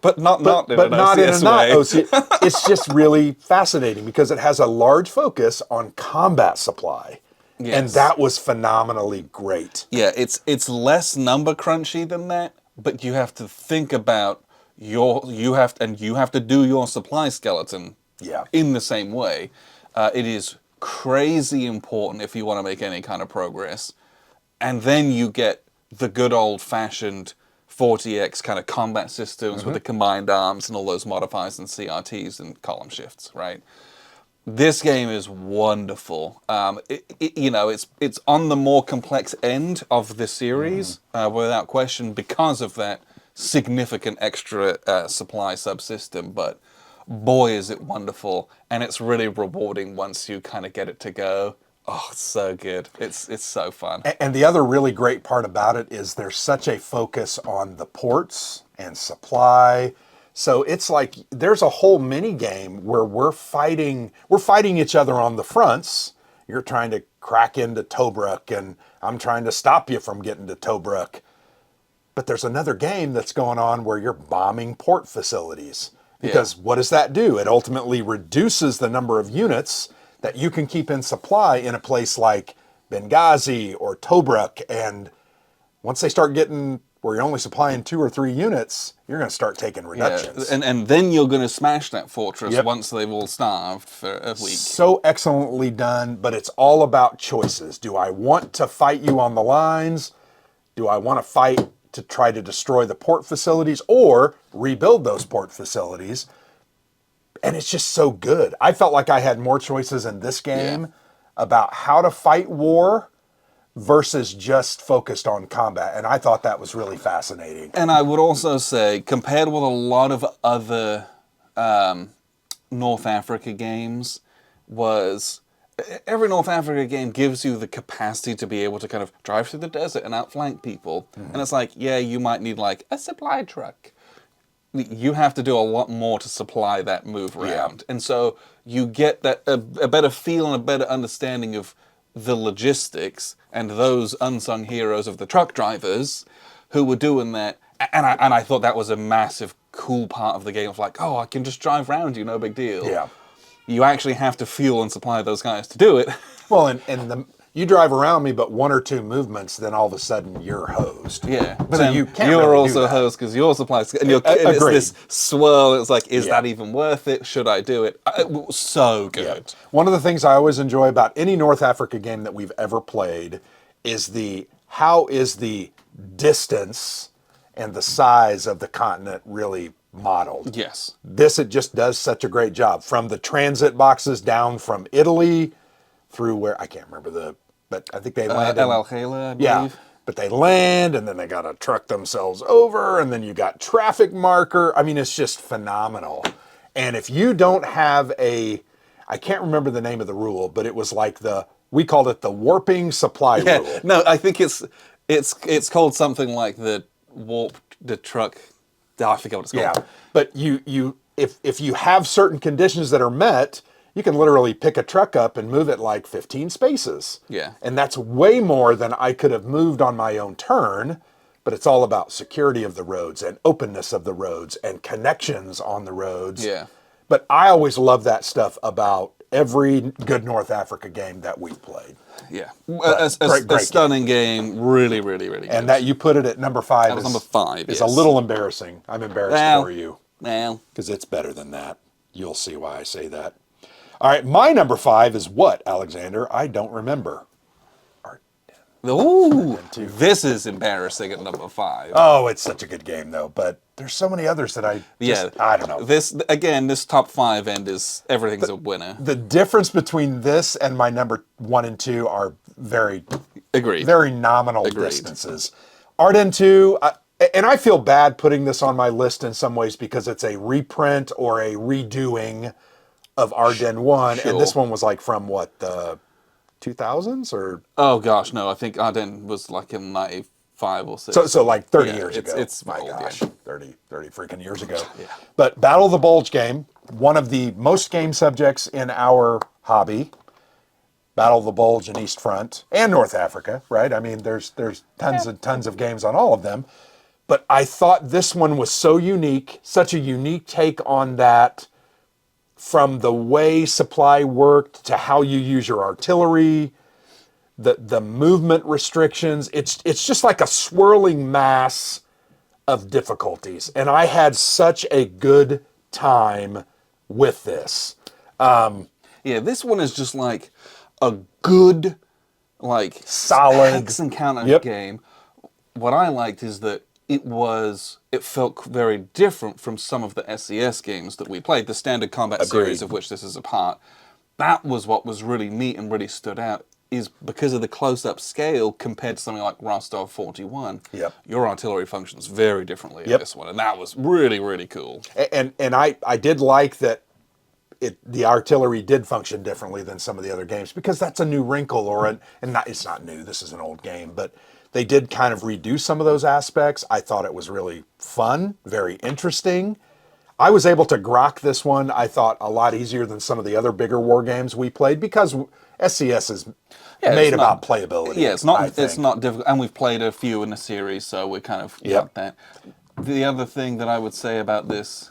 but not in But an not in a OCS not way. OCS. It's just really fascinating because it has a large focus on combat supply. And Yes. that was phenomenally great. Yeah, it's less number crunchy than that, but you have to think about you have to do your supply skeleton Yeah. in the same way. It is crazy important if you want to make any kind of progress. And then you get the good old-fashioned 40X kind of combat systems with the combined arms and all those modifiers and CRTs and column shifts, right? This game is wonderful. It's on the more complex end of the series, without question, because of that significant extra supply subsystem. But boy, is it wonderful, and it's really rewarding once you kind of get it to go. Oh, it's so good. It's so fun. And the other really great part about it is there's such a focus on the ports and supply. So it's like there's a whole mini game where we're fighting each other on the fronts. You're trying to crack into Tobruk and I'm trying to stop you from getting to Tobruk. But there's another game that's going on where you're bombing port facilities. Because what does that do? It ultimately reduces the number of units that you can keep in supply in a place like Benghazi or Tobruk. And once they start getting where you're only supplying 2 or 3 units, you're going to start taking reductions. And then you're going to smash that fortress Yep. once they've all starved for a week. So excellently done, but it's all about choices. Do I want to fight you on the lines? Do I want to fight to try to destroy the port facilities or rebuild those port facilities? And it's just so good. I felt like I had more choices in this game about how to fight war versus just focused on combat. And I thought that was really fascinating. And I would also say, compared with a lot of other North Africa games, was every North Africa game gives you the capacity to be able to kind of drive through the desert and outflank people. And it's like, yeah, you might need like a supply truck. You have to do a lot more to supply that move around. And so you get that a better feel and a better understanding of the logistics and those unsung heroes of the truck drivers who were doing that. And I thought that was a massive, cool part of the game of like, oh, I can just drive around you, no big deal. Yeah. You actually have to fuel and supply those guys to do it. Well, you drive around me, but one or two movements, then all of a sudden you're hosed. Yeah, But Sam, you can't you're really also do a that. host because your supplies, and it's Agreed. this swirl. It's like, is Yeah. that even worth it? Should I do it? It was so good. One of the things I always enjoy about any North Africa game that we've ever played is how is the distance and the size of the continent really modeled. Yes. It just does such a great job. From the transit boxes down from Italy through where, I can't remember but I think they landed. El Alcala, I believe. Yeah, but they land and then they got to truck themselves over and then you got traffic marker. I mean, it's just phenomenal. And if you don't have I can't remember the name of the rule, but it was like we called it the warping supply rule. No, I think it's called something like the truck. I forget what it's called. Yeah, but if you have certain conditions that are met, you can literally pick a truck up and move it like 15 spaces. Yeah. And that's way more than I could have moved on my own turn, but it's all about security of the roads and openness of the roads and connections on the roads. Yeah. But I always love that stuff about every good North Africa game that we've played. Yeah. Great A stunning game. Really, really, really good. And that you put it at number 5 That was number 5, is yes. a little embarrassing. I'm embarrassed Well, for you. Well, Because it's better than that. You'll see why I say that. All right, my number 5 is what, Alexander? I don't remember. ooh, this is embarrassing at number 5. Oh, it's such a good game, though. But there's so many others that I don't know. This top 5 end is everything's a winner. The difference between this and my number 1 and 2 are very Agreed. very nominal Agreed. distances. Arden 2, and I feel bad putting this on my list in some ways because it's a reprint or a redoing of Arden 1, Sure. and this one was like from what, the 2000s or Oh gosh, no! I think Arden was like in 95 or 6. so like 30 Yeah, years ago. it's my old, gosh, yeah. 30 freaking years ago. Yeah. But Battle of the Bulge game, one of the most game subjects in our hobby. Battle of the Bulge and East Front and North Africa, right? I mean, there's tons and tons of games on all of them. But I thought this one was so unique, such a unique take on that, from the way supply worked to how you use your artillery, the movement restrictions. It's just like a swirling mass of difficulties. And I had such a good time with this. Yeah, this one is just like a good, like Solid. hex and counter Yep. game. What I liked is that it felt very different from some of the SES games that we played, the standard combat series Agreed. of which this is a part. That was what was really neat and really stood out, is because of the close-up scale compared to something like Rostov 41. Yep. Your artillery functions very differently in Yep. this one, and that was really, really cool. And I did like that the artillery did function differently than some of the other games, because that's a new wrinkle it's not new, this is an old game, but they did kind of redo some of those aspects. I thought it was really fun, very interesting. I was able to grok this one, I thought, a lot easier than some of the other bigger war games we played, because SCS is made about playability. Yeah, it's I think. it's not difficult, and we've played a few in the series, so we're kind of got that. The other thing that I would say about this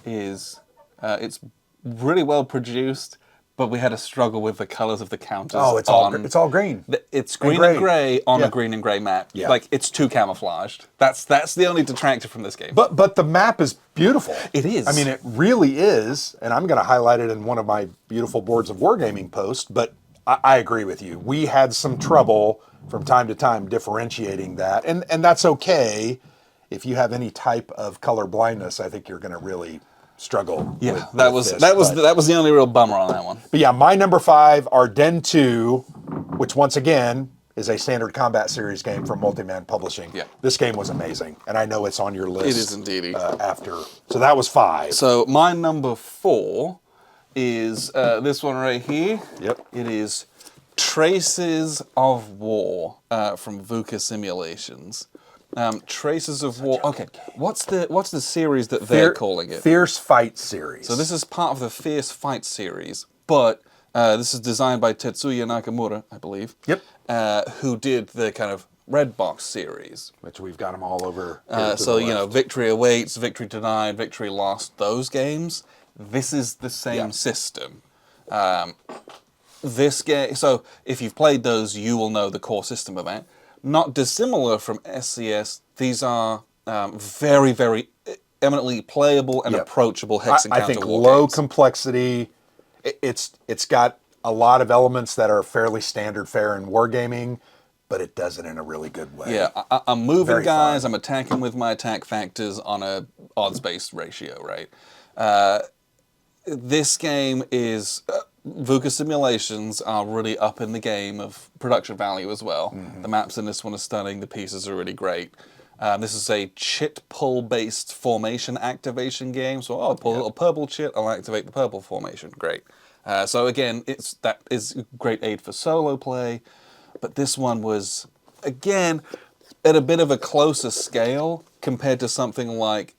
is it's really well produced, but we had a struggle with the colors of the counters. Oh, it's all green. It's green gray. and gray on Yeah. a green and gray map. Yeah. Like, it's too camouflaged. That's the only detractor from this game. But the map is beautiful. It is. I mean, it really is, and I'm going to highlight it in one of my beautiful Boards of Wargaming posts, but I agree with you. We had some trouble from time to time differentiating that, and that's okay. If you have any type of color blindness, I think you're going to really struggle. yeah, with that was this, that was but- that was the only real bummer on that one. But yeah, my number 5, Arden 2, which once again is a standard combat series game from Multiman Publishing. Yeah. This game was amazing, and I know it's on your list. It is indeed. After, so that was 5. So my number 4 is this one right here. Yep. It is Traces of War from VUCA Simulations. Traces of War. Okay, what's the series that they're calling it? Fierce Fight series. So this is part of the Fierce Fight series, but this is designed by Tetsuya Nakamura, I believe. Yep. Who did the kind of Red Box series. Which we've got them all over. Here to So, the left. Victory Awaits, Victory Denied, Victory Lost, those games. This is the same system. This game, so if you've played those, you will know the core system of it. Not dissimilar from SCS, these are very, very eminently playable and approachable hex encounter I think war low games. complexity. It's got a lot of elements that are fairly standard fare in wargaming, but it does it in a really good way. Yeah, I'm moving Very guys, fun. I'm attacking with my attack factors on a odds-based ratio, right? This game is... VUCA Simulations are really up in the game of production value as well. The maps in this one are stunning, the pieces are really great. This is a chit pull-based formation activation game, so I'll pull a little purple chit, I'll activate the purple formation, great. So again, that is great aid for solo play, but this one was, again, at a bit of a closer scale compared to something like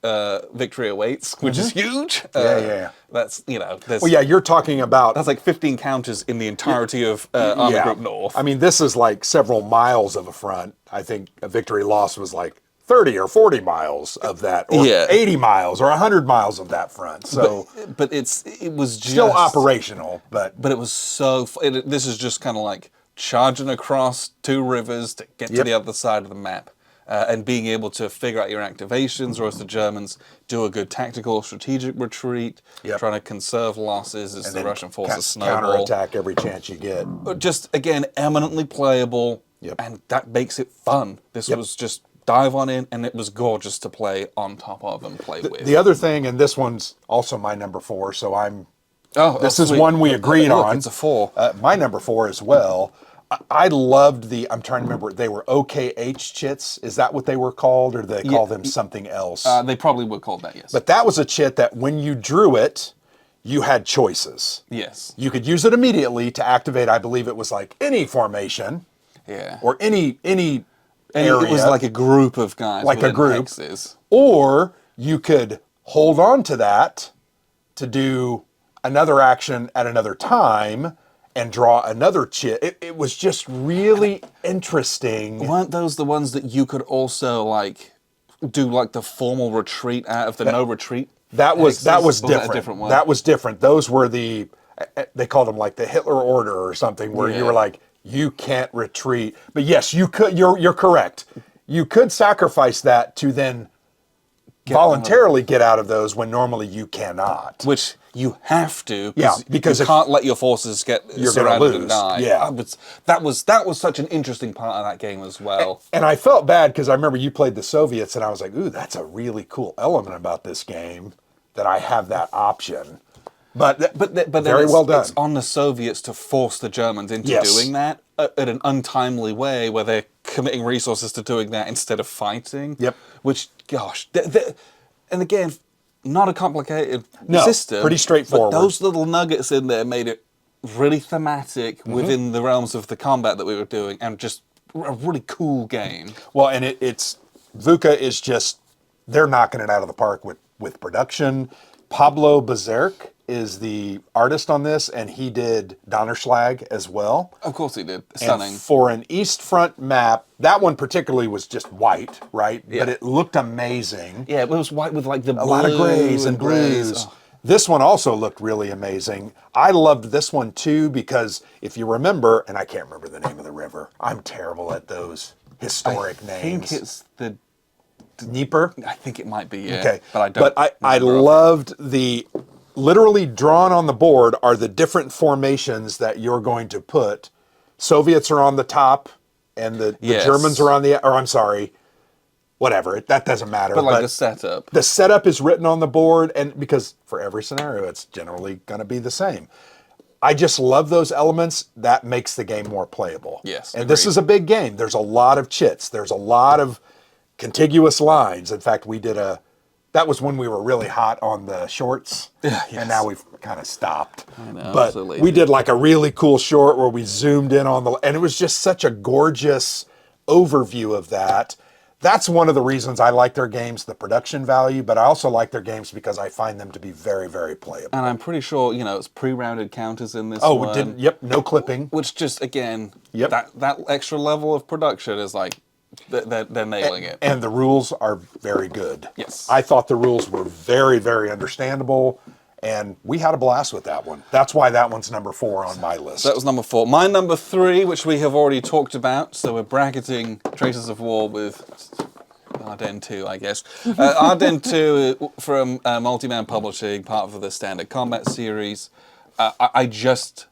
Victory Awaits, which is huge. Yeah. That's, there's... Well, yeah, you're talking about... That's like 15 counters in the entirety of Army Group North. I mean, this is like several miles of a front. I think a Victory Lost was like 30 or 40 miles of that, or 80 miles or 100 miles of that front. So, but it was just... still operational, but... But it was so... this is just kind of like charging across two rivers to get to the other side of the map. And being able to figure out your activations, or as the Germans do a good tactical strategic retreat, trying to conserve losses as the Russian forces snowball. Counterattack every chance you get. Just, again, eminently playable, and that makes it fun. This was just dive on in, and it was gorgeous to play on top of and play with. The other thing, and this one's also my number 4, so I'm... this is sweet. one we agreed Look, on. it's a 4. My number 4 as well. I loved I'm trying to remember, they were OKH chits. Is that what they were called, or did they call them something else? They probably were called that, yes. But that was a chit that when you drew it, you had choices. Yes. You could use it immediately to activate, I believe it was like any formation. Yeah. Or any area. It was like a group of guys. Like a within group. hexes. Or you could hold on to that to do another action at another time and draw another chit. It was just really interesting. Weren't those the ones that you could also do the formal retreat out of the no retreat? That was hexes? different. Was that a different one? That was different. Those were they called them like the Hitler Order or something, where you were like, you can't retreat. But yes, you could. You're correct. You could sacrifice that to then voluntarily get out of those when normally you cannot. Which you have to, because you can't let your forces get surrounded and die. Yeah, that was such an interesting part of that game as well. And I felt bad because I remember you played the Soviets, and I was like, ooh, that's a really cool element about this game that I have that option. But very well done. It's on the Soviets to force the Germans into doing that in an untimely way, where they're committing resources to doing that instead of fighting. Yep. Which, gosh, and again, not a complicated system. Pretty straightforward. But those little nuggets in there made it really thematic within the realms of the combat that we were doing, and just a really cool game. Well, and it's VUCA is just, they're knocking it out of the park with production. Pablo Bezerk is the artist on this, and he did Donnerschlag as well. Of course he did. Stunning. And for an East Front map, that one particularly was just white, right? Yeah. But it looked amazing. Yeah, it was white with like the blue, a lot of grays and blues. Oh. This one also looked really amazing. I loved this one too, because if you remember, and I can't remember the name of the river. I'm terrible at those historic names. I think it's the Dnieper? I think it might be, yeah. Okay. But I don't. But I loved literally drawn on the board are the different formations that you're going to put. Soviets are on the top, and the Germans are on whatever, that doesn't matter. But the setup. The setup is written on the board, and because for every scenario, it's generally going to be the same. I just love those elements. That makes the game more playable. Yes, and this is a big game. There's a lot of chits. There's a lot of contiguous lines. In fact, we did a that was when we were really hot on the shorts, and now we've kind of stopped. I know, But so lazy. we did like a really cool short where we zoomed in on and it was just such a gorgeous overview of that. That's one of the reasons I like their games, the production value, but I also like their games because I find them to be very, very playable. And I'm pretty sure, it's pre-rounded counters in this Oh, one. no clipping. Which just, again, Yep. that extra level of production is like, they're nailing it. And the rules are very good. Yes. I thought the rules were very, very understandable, and we had a blast with that one. That's why that one's number 4 on my list. That was number 4. My number 3, which we have already talked about, so we're bracketing Traces of War with Ardennes 2, I guess. Ardennes 2 from Multiman Publishing, part of the Standard Combat series. I just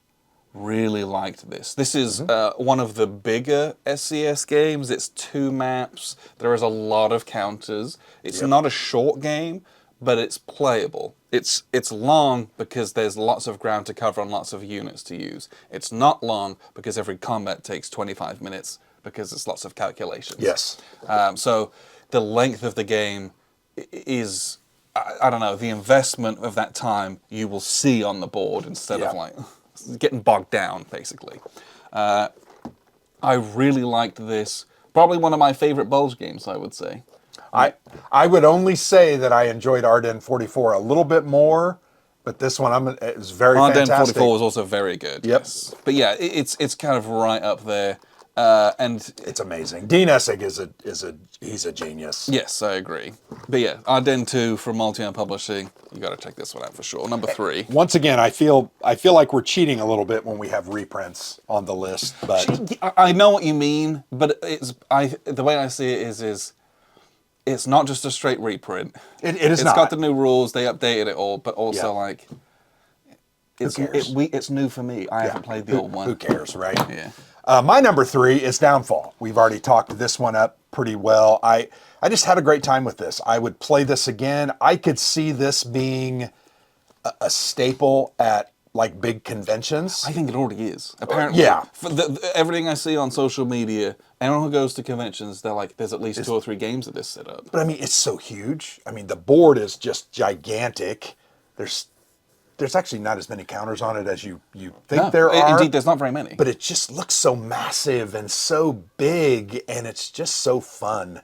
really liked this. This is one of the bigger SCS games. It's 2 maps. There is a lot of counters. It's not a short game, but it's playable. It's long because there's lots of ground to cover and lots of units to use. It's not long because every combat takes 25 minutes because it's lots of calculations. Yes. So the length of the game is, I don't know, the investment of that time you will see on the board instead of like getting bogged down, basically. I really liked this. Probably one of my favorite Bulge games, I would say. I would only say that I enjoyed Ardennes 44 a little bit more, but this one it was very Ardennes fantastic. 44 was also very good. Yep. Yes. But yeah, it's kind of right up there. And it's amazing. Dean Essig he's a genius. yes, I agree. But yeah, Ardennes 2 from Multiman Publishing. You got to check this one out for sure. Number 3. Once again, I feel like we're cheating a little bit when we have reprints on the list, but I know what you mean, but the way I see it is it's not just a straight reprint. it is It's not. got the new rules. They updated it all, but also like it's cares? it's new for me. I haven't played the old one. Who cares, right? Yeah. My number 3 is Downfall. We've already talked this one up pretty well. I just had a great time with this. I would play this again. I could see this being a staple at like big conventions. I think it already is. Apparently, yeah. For everything I see on social media, anyone who goes to conventions, they're like, "There's at least 2 or 3 games of this set up." But I mean, it's so huge. I mean, the board is just gigantic. There's actually not as many counters on it as you think there are. Indeed, there's not very many. But it just looks so massive and so big, and it's just so fun.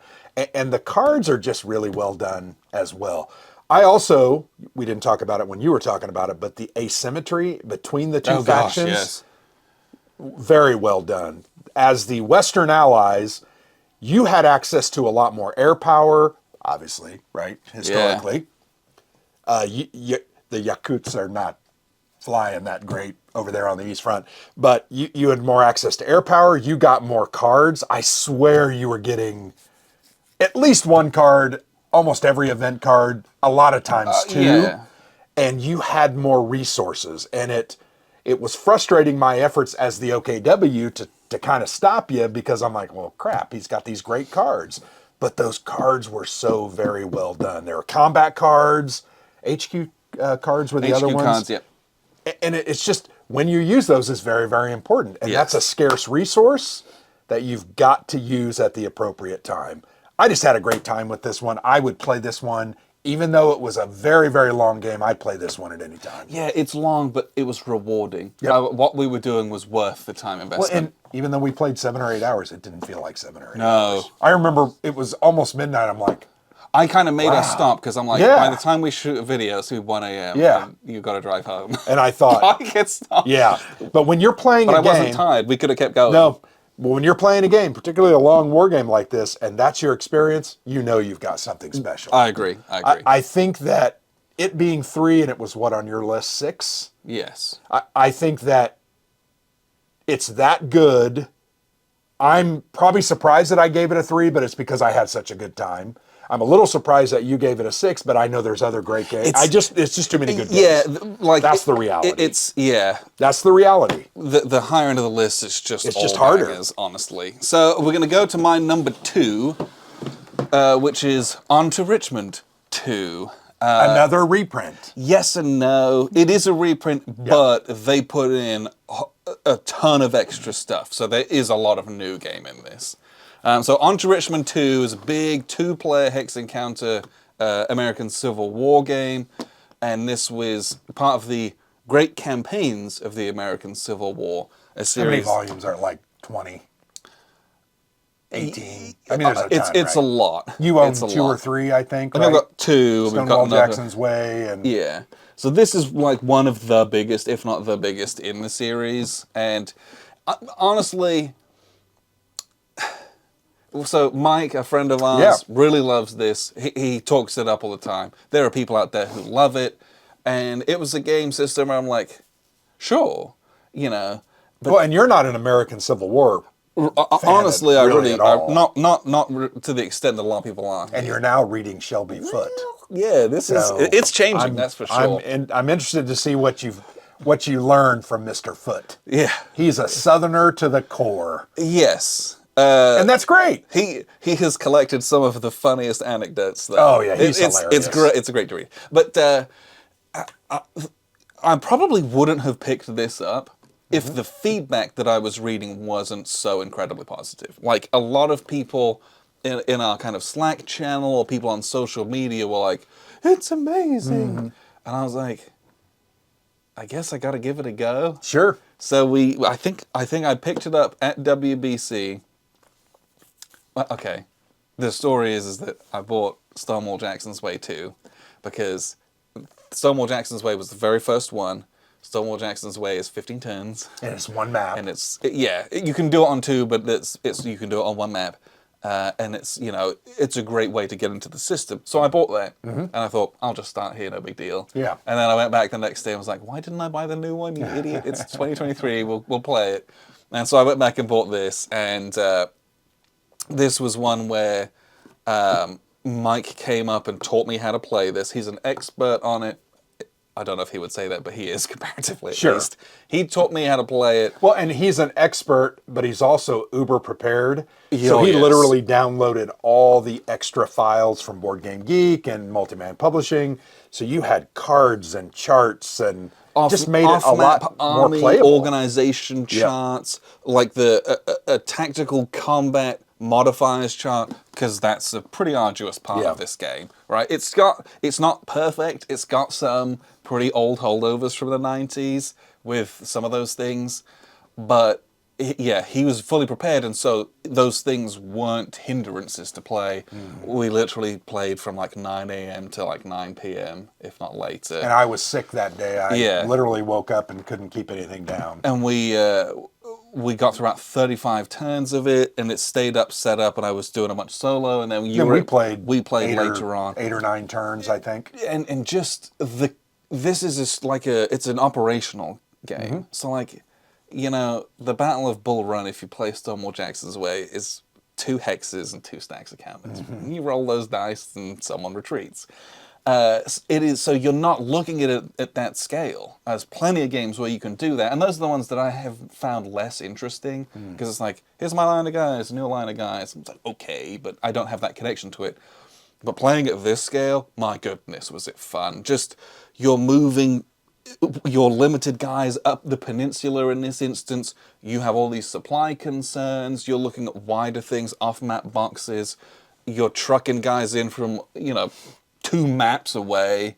And the cards are just really well done as well. We didn't talk about it when you were talking about it, but the asymmetry between the two factions, yes. very well done. As the Western allies, you had access to a lot more air power, obviously, right? Historically. The Yakuts are not flying that great over there on the East Front, but you had more access to air power. You got more cards. I swear you were getting at least one card, almost every event card, a lot of times 2. Yeah. And you had more resources. And it was frustrating my efforts as the OKW to kind of stop you because I'm like, well, crap, he's got these great cards. But those cards were so very well done. There were combat cards, HQ cards were the other ones. Cards, yeah. And it's just, when you use those is very, very important. And Yes. that's a scarce resource that you've got to use at the appropriate time. I just had a great time with this one. I would play this one, even though it was a very, very long game, I'd play this one at any time. Yeah, it's long, but it was rewarding. Yep. What we were doing was worth the time investment. Well, and even though we played 7 or 8 hours, it didn't feel like 7 or 8 No. hours. I remember it was almost midnight. I'm like, I kind of made us stop because I'm like, Yeah. by the time we shoot a video, it's 1 a.m. Yeah. and you got to drive home. and I thought, I get stopped. yeah. But when you're playing But a I game, wasn't tired. We could have kept going. no. But when you're playing a game, particularly a long war game like this, and that's your experience, you know you've got something special. I agree. I think that it being 3, and it was what on your list, 6? Yes. I think that it's that good. I'm probably surprised that I gave it a 3, but it's because I had such a good time. I'm a little surprised that you gave it a 6, but I know there's other great games. It's just too many good games. Yeah, That's the reality. It's That's the reality. the higher end of the list is just It's all just harder. bangers, honestly. So we're gonna go to my number 2, which is On to Richmond 2. Another reprint. Yes and no. It is a reprint, but they put in a ton of extra stuff. So there is a lot of new game in this. So On to Richmond 2 is a big 2-player hex encounter American Civil War game, and this was part of the Great Campaigns of the American Civil War, a How many series. volumes are it, like 20? 18? I mean, there's a ton, It's right? a lot. You own It's a 2 or lot. 3, I think, I right? think I've got 2. We've got Stonewall another. Jackson's Way and... Yeah. So this is like one of the biggest, if not the biggest, in the series. And honestly, so Mike, a friend of ours, really loves this. He talks it up all the time. There are people out there who love it. And it was a game system where I'm like, sure, you know. But Well, and you're not an American Civil War fan honestly, I really at all. not to the extent that a lot of people are. And you're now reading Shelby Foote. Yeah, this is So it's changing. That's for sure. I'm interested to see what you learned from Mr. Foote. Yeah. He's a Southerner to the core, Yes. and that's great. He has collected some of the funniest anecdotes. Though. Oh yeah, he's it's hilarious. great. It's a great to read. But I probably wouldn't have picked this up if the feedback that I was reading wasn't so incredibly positive. Like a lot of people in our kind of Slack channel or people on social media were like, "It's amazing," and I was like, "I guess I got to give it a go." Sure. So I think I picked it up at WBC. Well, okay, the story is that I bought Stonewall Jackson's Way 2 because Stonewall Jackson's Way was the very first one. Stonewall Jackson's Way is 15 turns. And it's one map. And you can do it on 2, but you can do it on 1 map. And it's a great way to get into the system. So I bought that, and I thought, I'll just start here, no big deal. Yeah. And then I went back the next day and was like, why didn't I buy the new one, you idiot? It's 2023, we'll play it. And so I went back and bought this, and this was one where Mike came up and taught me how to play this. He's an expert on it. I don't know if he would say that, but he is comparatively at least. He taught me how to play it. Well, and he's an expert, but he's also uber prepared. So Oh, he yes. literally downloaded all the extra files from Board Game Geek and Multiman Publishing. So you had cards and charts and just made it a lot more army playable. organization charts, like the tactical combat modifiers chart, because that's a pretty arduous part of this game, right? It's not perfect. It's got some pretty old holdovers from the 90s with some of those things, but he was fully prepared, and so those things weren't hindrances to play. We literally played from like 9 a.m. to like 9 p.m., if not later. And I was sick that day. I literally woke up and couldn't keep anything down. And we got through about 35 turns of it, and it stayed set up, and I was doing a bunch solo, and then we played later on. 8 or 9 turns, I think. And just this is just like it's an operational game. So like, the Battle of Bull Run, if you play Stonewall Jackson's Way, is 2 hexes and 2 stacks of counters. You roll those dice and someone retreats. It is, so you're not looking at it at that scale. There's plenty of games where you can do that, and those are the ones that I have found less interesting, because it's like, here's my line of guys, new line of guys. It's like, okay, but I don't have that connection to it. But playing at this scale, my goodness, was it fun. Just, you're moving your limited guys up the peninsula in this instance. You have all these supply concerns. You're looking at wider things, off-map boxes. You're trucking guys in from, 2 maps away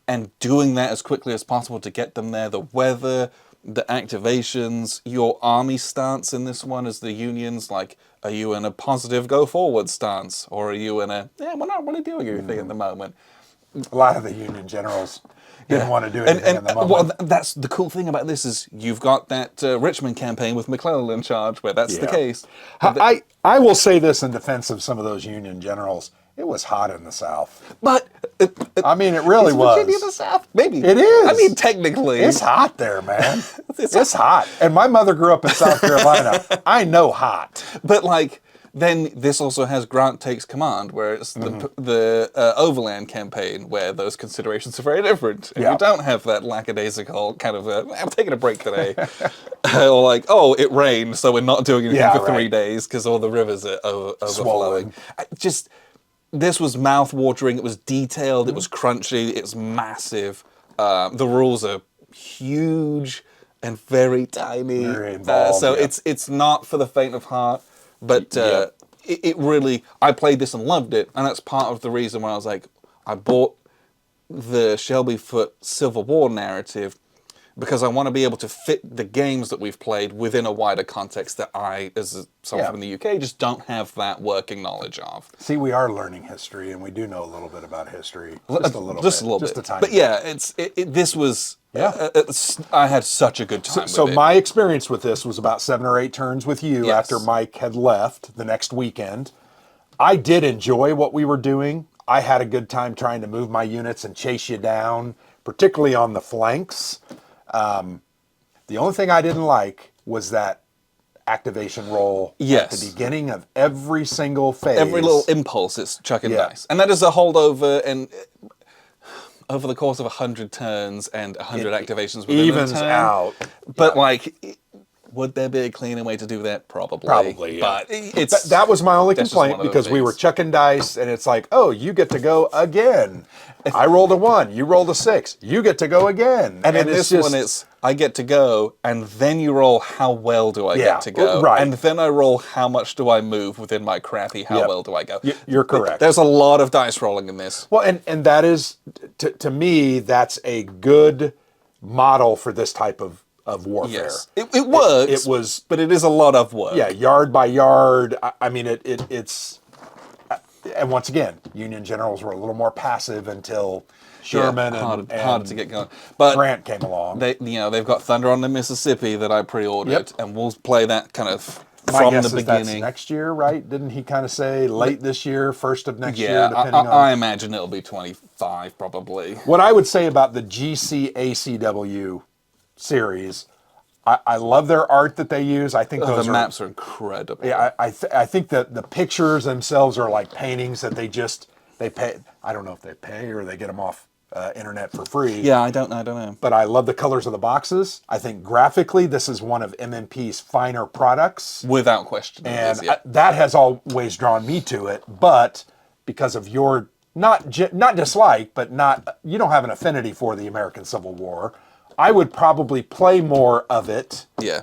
and doing that as quickly as possible to get them there. The weather, the activations, your army stance in this one as the Unions. Like, are you in a positive go forward stance, or are you in a, we're not really doing anything at the moment? A lot of the Union generals didn't want to do anything in the moment. Well, that's the cool thing about this is you've got that Richmond campaign with McClellan in charge where that's the case. I will say this in defense of some of those Union generals. It was hot in the South. But I mean, it really was. Virginia the South? Maybe. It is. I mean, technically. It's hot there, man. It's hot. And my mother grew up in South Carolina. I know hot. But like, then this also has Grant Takes Command, where it's the Overland campaign, where those considerations are very different. And you don't have that lackadaisical kind of, I'm taking a break today. Or like, oh, it rained, so we're not doing anything for 3 days because all the rivers are overflowing. This was mouth-watering, it was detailed, it was crunchy, it was massive. The rules are huge and very tiny. Very involved, so it's not for the faint of heart, but it really, I played this and loved it, and that's part of the reason why I was like, I bought the Shelby Foote Civil War narrative because I want to be able to fit the games that we've played within a wider context that I, as someone from the UK, just don't have that working knowledge of. See, we are learning history, and we do know a little bit about history. Just a little bit. Just a little just bit. a tiny but bit. yeah, this was... I had such a good time So with it. my experience with this was about 7 or 8 turns with you Yes. after Mike had left the next weekend. I did enjoy what we were doing. I had a good time trying to move my units and chase you down, particularly on the flanks. The only thing I didn't like was that activation roll at the beginning of every single phase. Every little impulse, it's chucking Yeah. dice. And that is a holdover, and over the course of 100 turns and 100 activations within evens a turn. out. But like, would there be a cleaner way to do that? Probably. Probably, yeah. But it's... That was my only that's just complaint one of because those we were things. chucking dice and it's like, oh, you get to go again. I rolled a 1, you rolled a 6, you get to go again. And in it's this one, it's I get to go, and then you roll how well do I get to go, right. and then I roll how much do I move within my crappy how Yep. well do I go. You're correct. There's a lot of dice rolling in this. Well, and that is, to me, that's a good model for this type of warfare. Yes, it works. It was, but it is a lot of work. yeah, yard by yard. I mean, it's, and once again, Union generals were a little more passive until Sherman and harder to get going. But Grant came along. they've got Thunder on the Mississippi that I pre-ordered, Yep. and we'll play that kind of My from guess the is that's beginning. next year, right? Didn't he kind of say late this year, first of next year, Yeah, depending on... I imagine it'll be 25 probably. What I would say about the GCACW series, I love their art that they use. I think those The maps are incredible. Yeah, I think that the pictures themselves are like paintings that they pay. I don't know if they pay or they get them off internet for free. Yeah, I don't know. But I love the colors of the boxes. I think graphically, this is one of MMP's finer products. Without question. And that has always drawn me to it. But because of your, not dislike, but you don't have an affinity for the American Civil War, I would probably play more of it. Yeah.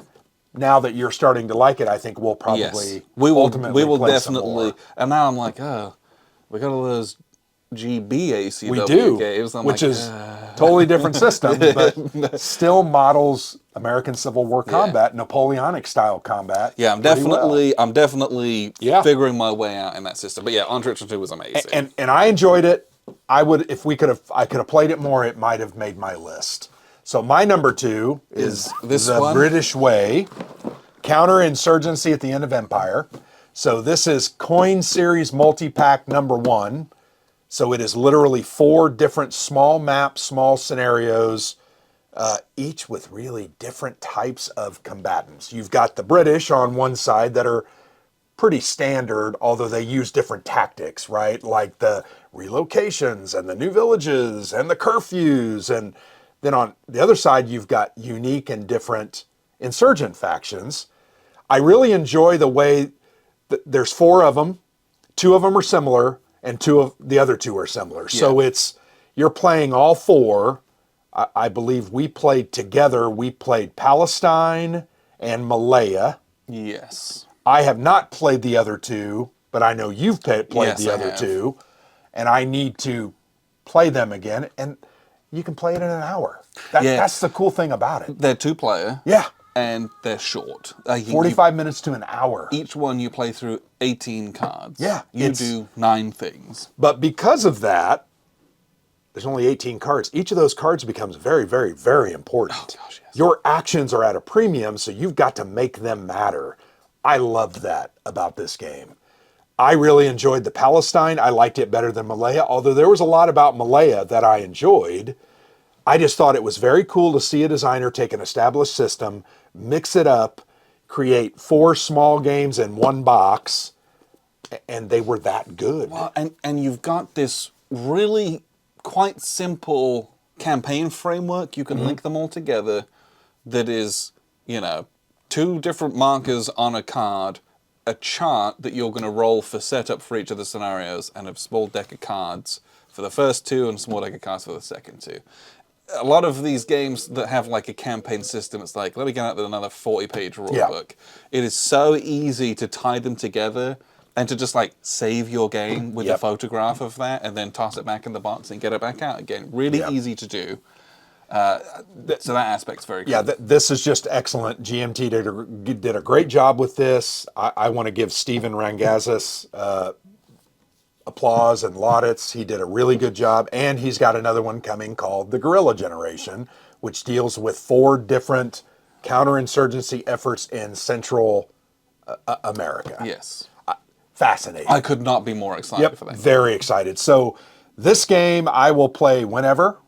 Now that you're starting to like it, I think we'll probably Yes. ultimately we will play some definitely. more. And now I'm like, oh, we got all those GBACW We do, games. I'm which like, is totally different system, but still models American Civil War combat, Napoleonic style combat. yeah, I'm pretty well. definitely Yeah. figuring my way out in that system. But yeah, Entrenched 2 was amazing. And I enjoyed it. I would, if I could have played it more, it might have made my list. So my number 2 is this the one? British Way, Counterinsurgency at the End of Empire. So this is Coin Series Multi-Pack number 1. So it is literally 4 different small maps, small scenarios, each with really different types of combatants. You've got the British on one side that are pretty standard, although they use different tactics, right? Like the relocations and the new villages and the curfews. And then on the other side, you've got unique and different insurgent factions. I really enjoy the way that there's 4 of them. 2 of them are similar, and the other 2 are similar. Yeah. So you're playing all 4. I believe we played together. We played Palestine and Malaya. yes. I have not played the other 2, but I know you've played Yes, the I other have. 2, and I need to play them again. And you can play it in an hour. Yeah. That's the cool thing about it. They're 2-player. Yeah, And they're short. 45 minutes to an hour. Each one you play through 18 cards. Yeah, You do 9 things. But because of that, there's only 18 cards. Each of those cards becomes very, very, very important. Oh, gosh, yes. Your actions are at a premium, so you've got to make them matter. I loved that about this game. I really enjoyed the Palestine. I liked it better than Malaya, although there was a lot about Malaya that I enjoyed. I just thought it was very cool to see a designer take an established system, mix it up, create 4 small games in one box, and they were that good. Well, and you've got this really quite simple campaign framework. You can link them all together. That is, 2 different markers on a card, a chart that you're going to roll for setup for each of the scenarios, and a small deck of cards for the first 2 and a small deck of cards for the second 2. A lot of these games that have like a campaign system, it's like, let me get out with another 40-page rule Yeah. book. It is so easy to tie them together And to just like save your game with a Yep. photograph of that and then toss it back in the box and get it back out again. Really Yep. easy to do. So that aspect's very cool. Yeah, this is just excellent. GMT did a great job with this. I want to give Steven Rangazis applause and laudits. He did a really good job, and he's got another one coming called the Guerrilla Generation, which deals with 4 different counterinsurgency efforts in Central America. Yes. Fascinating. I could not be more excited for that. Very excited. So this game I will play whenever.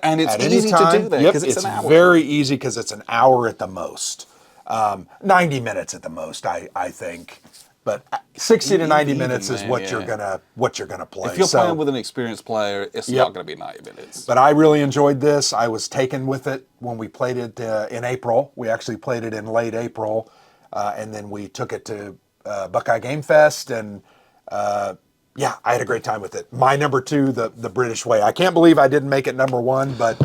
And it's At any easy time. to do that because it's an hour. Very easy because it's an hour at the most. 90 minutes at the most, I think. But 60 to 90 minutes is what you're gonna play. If you're playing with an experienced player, it's not going to be 90 minutes. But I really enjoyed this. I was taken with it when we played it in April. We actually played it in late April, and then we took it to Buckeye Game Fest, and yeah, I had a great time with it. My number 2, the British Way. I can't believe I didn't make it number 1, but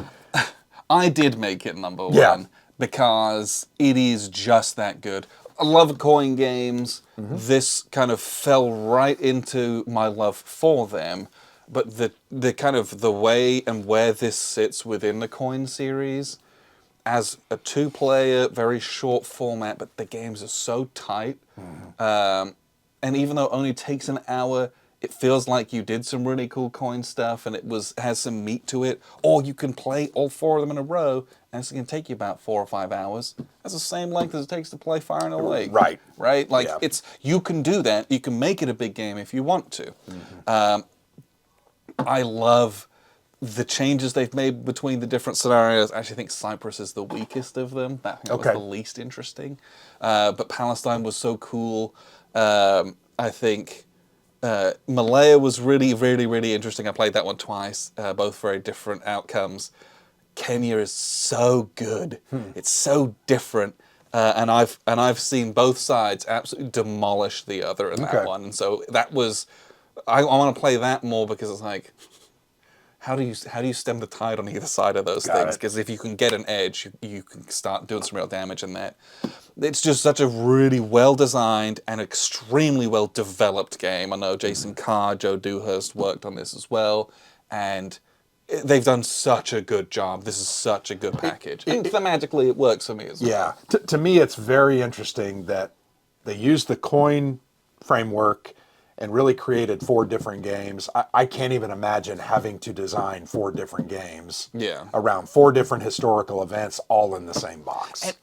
I did make it number 1 Yeah. because it is just that good. I love coin games. This kind of fell right into my love for them, but the kind of the way and where this sits within the coin series as a 2-player, very short format, but the games are so tight. And even though it only takes an hour, it feels like you did some really cool coin stuff and has some meat to it. Or you can play all 4 of them in a row and it's going to take you about 4 or 5 hours. That's the same length as it takes to play Fire in a Lake. Right. Right? Like, Yeah. you can do that. You can make it a big game if you want to. I love the changes they've made between the different scenarios. I actually think Cyprus is the weakest of them. That was the least interesting. But Palestine was so cool. I think Malaya was really, really, really interesting. I played that one twice, both very different outcomes. Kenya is so good. It's so different. And I've seen both sides absolutely demolish the other in that one. And so that was, I want to play that more because it's like, how do you stem the tide on either side of those things? Because if you can get an edge, you can start doing some real damage in that. It's just such a really well-designed and extremely well-developed game. I know Jason Carr, Joe Dewhurst worked on this as well, and they've done such a good job. This is such a good package. And thematically, it works for me as well. Yeah. To me, it's very interesting that they used the coin framework and really created 4 different games. I can't even imagine having to design 4 different games around 4 different historical events all in the same box.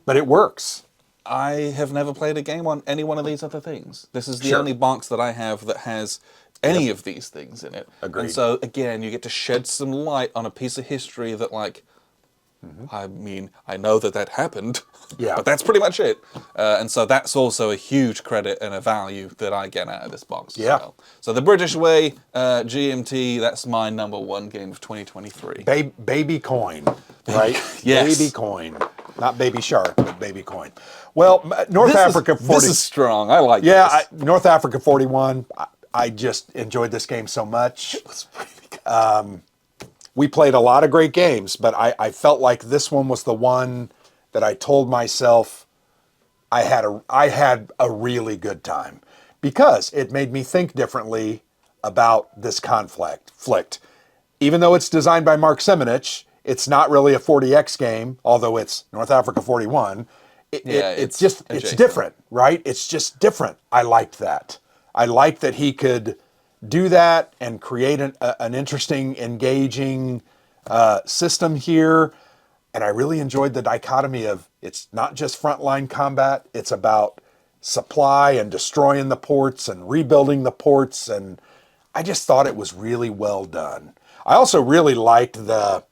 But it works. I have never played a game on any one of these other things. This is the only box that I have that has any of these things in it. Agreed. And so, again, you get to shed some light on a piece of history that, like, I mean, I know that happened, but that's pretty much it. And so that's also a huge credit and a value that I get out of this box as well. So the British Way, GMT, that's my number 1 game of 2023. Baby coin, right? Yes. Baby coin. Not baby shark, but baby coin. Well, North Africa 40. This is strong. I like this. North Africa 41. I just enjoyed this game so much. It was really good. We played a lot of great games, but I felt like this one was the one that I told myself I had a really good time because it made me think differently about this conflict. Even though it's designed by Mark Semenich, it's not really a 40X game, although it's North Africa 41. It's different, right? It's just different. I liked that. I liked that he could do that and create an interesting, engaging system here. And I really enjoyed the dichotomy of it's not just frontline combat, it's about supply and destroying the ports and rebuilding the ports. And I just thought it was really well done. I also really liked the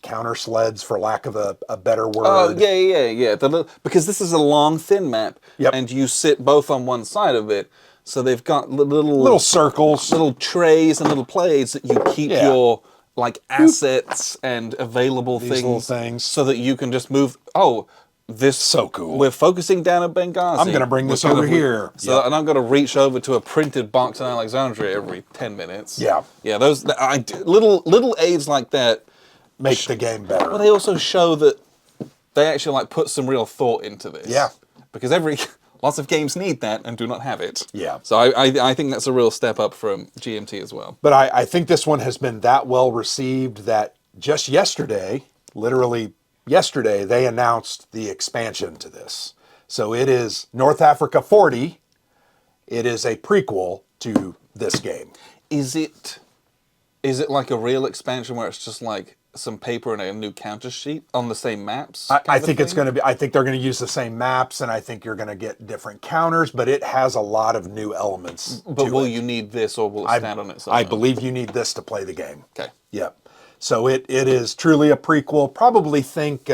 counter sleds, for lack of a better word. Oh, yeah. Because this is a long, thin map, and you sit both on one side of it. So they've got little circles, little trays and little plates that you keep your like assets and available things, so that you can just move. Oh, this so cool. We're focusing down at Benghazi. I'm going to bring this over here. So, and I'm going to reach over to a printed box in Alexandria every 10 minutes. Yeah. Those little aids like that make the game better. Well, they also show that they actually like put some real thought into this. Yeah. Because Lots of games need that and do not have it. Yeah. So I think that's a real step up from GMT as well. But I think this one has been that well received that just yesterday, literally yesterday, they announced the expansion to this. So it is North Africa 40. It is a prequel to this game. Is it like a real expansion where it's just like some paper and a new counter sheet on the same maps? I think it's going to be. I think they're going to use the same maps, and I think you're going to get different counters. But it has a lot of new elements. But will you need this, or will it stand on its own? I believe you need this to play the game. Okay. Yep. So it is truly a prequel. Probably think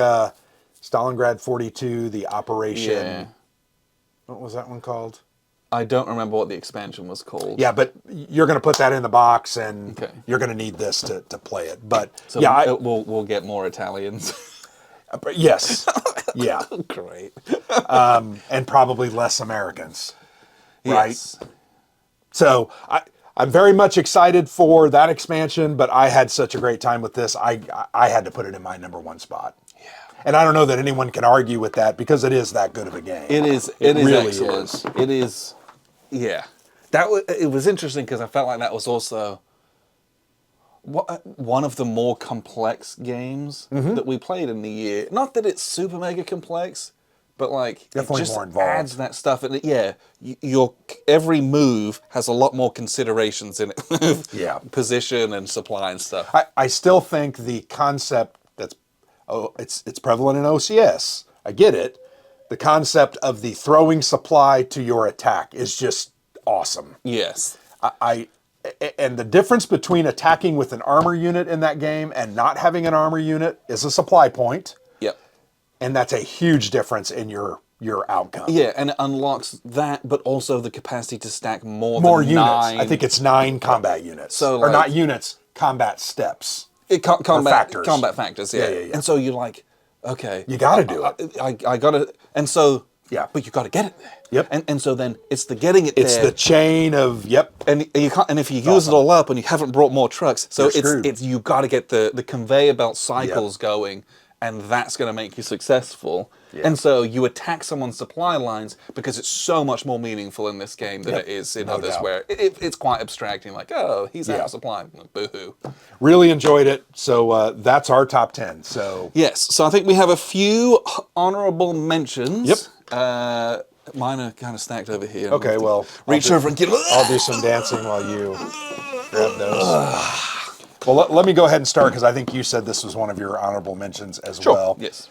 Stalingrad 42, the Operation. Yeah. What was that one called? I don't remember what the expansion was called. Yeah, but you're going to put that in the box, and Okay. you're going to need this to play it. But So yeah, we'll get more Italians. yes, yeah, Great. and probably less Americans, right? Yes. So I'm very much excited for that expansion, but I had such a great time with this. I had to put it in my #1 spot. Yeah. And I don't know that anyone can argue with that because it is that good of a game. It is. It is really excellent. is. It is. Yeah. It was interesting because I felt like that was also one of the more complex games that we played in the year. Not that it's super mega complex, but like Definitely it just more involved. adds that stuff. And your every move has a lot more considerations in it. Yeah. Position and supply and stuff. I still think the concept it's prevalent in OCS. I get it. The concept of the throwing supply to your attack is just awesome. Yes. And the difference between attacking with an armor unit in that game and not having an armor unit is a supply point, Yep. and that's a huge difference in your outcome. Yeah, and it unlocks that, but also the capacity to stack more More than units. 9. I think it's 9 combat units. So, or like- not units, combat steps. Combat factors. factors, Yeah, yeah, yeah. And so you're like, okay, You got to do it. I gotta, and so Yeah. but you gotta get it there. Yep. And so then it's the getting it It's there. the chain of and you can't, and if you use it all up and you haven't brought more trucks, so You're screwed. it's you got to get the conveyor belt cycles going, and that's going to make you successful. Yeah. And so you attack someone's supply lines because it's so much more meaningful in this game than it is in No others doubt. where it's quite abstracting, like, oh, he's out Yeah. of supply, boo-hoo. really enjoyed it. So that's our top 10. So Yes, so I think we have a few honorable mentions. Yep. Mine are kind of stacked over here. okay, well, Reach over and get. I'll do some dancing while you grab those. Well, let me go ahead and start because I think you said this was one of your honorable mentions as Sure. well. Yes.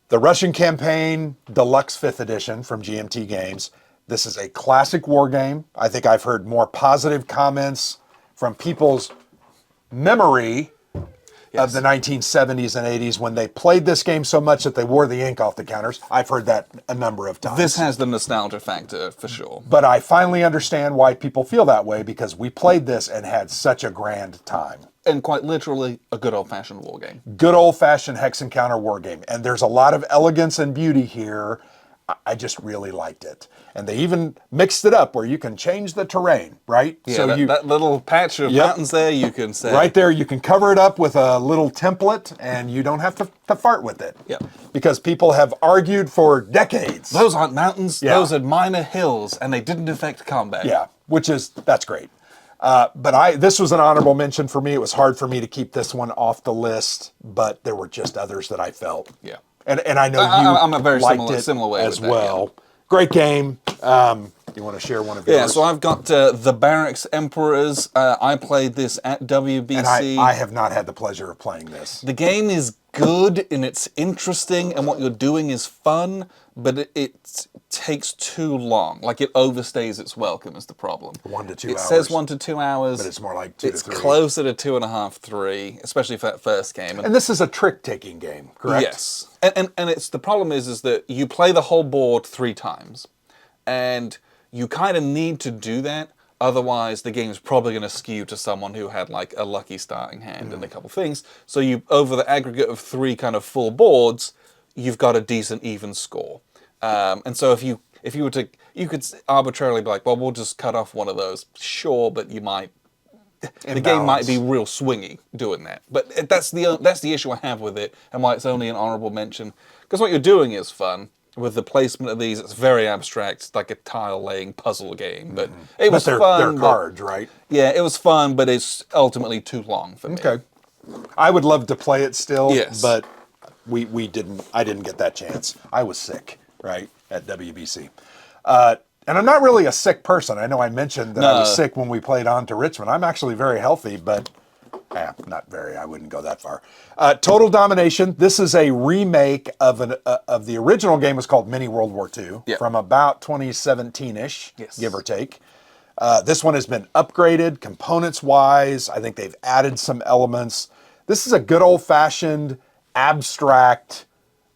The Russian Campaign Deluxe 5th Edition from GMT Games. This is a classic war game. I think I've heard more positive comments from people's memory of the 1970s and 80s when they played this game so much that they wore the ink off the counters. I've heard that a number of times. This has the nostalgia factor for sure. But I finally understand why people feel that way because we played this and had such a grand time. And quite literally, a good old-fashioned war game. Good old-fashioned hex encounter war game. And there's a lot of elegance and beauty here. I just really liked it. And they even mixed it up where you can change the terrain, right? Yeah, so that little patch of Yep. mountains there, you can say. right there, you can cover it up with a little template and you don't have to fart with it. Yep. Because people have argued for decades. Those aren't mountains, Yeah. those are minor hills, and they didn't affect combat. Yeah, that's great. But this was an honorable mention for me. It was hard for me to keep this one off the list, but there were just others that I felt. Yeah. And I know I'm a very liked similar way as with that, well. Great game. You want to share one of yours? Yeah, so I've got the Barracks Emperors. I played this at WBC. And I have not had the pleasure of playing this. The game is good and it's interesting and what you're doing is fun, but it takes too long. Like it overstays its welcome is the problem. 1 to 2 It hours. says 1 to 2 hours. But it's more like 2 to 3. It's closer to 2.5, 3, especially for that first game. And this is a trick-taking game, correct? Yes. And it's the problem is that you play the whole board 3 times. And you kind of need to do that. Otherwise, the game's probably going to skew to someone who had like a lucky starting hand and a couple things. So you, over the aggregate of 3 kind of full boards, you've got a decent even score. And so if you were to, you could arbitrarily be like, well, we'll just cut off one of those. Sure, but you might, the game might be real swingy doing that. But that's the issue I have with it and why it's only an honorable mention. Because what you're doing is fun. with the placement of these. It's very abstract. It's like a tile-laying puzzle game, but it was But fun. they're but- cards, right? Yeah, it was fun, but it's ultimately too long for me. Okay. I would love to play it still, Yes. but we didn't. I didn't get that chance. I was sick, right, at WBC. And I'm not really a sick person. I know I mentioned that I was sick when we played on to Richmond. I'm actually very healthy, but not very. I wouldn't go that far. Total Domination. This is a remake of of the original game. Was called Mini World War II from about 2017-ish, give or take. This one has been upgraded components-wise. I think they've added some elements. This is a good old-fashioned abstract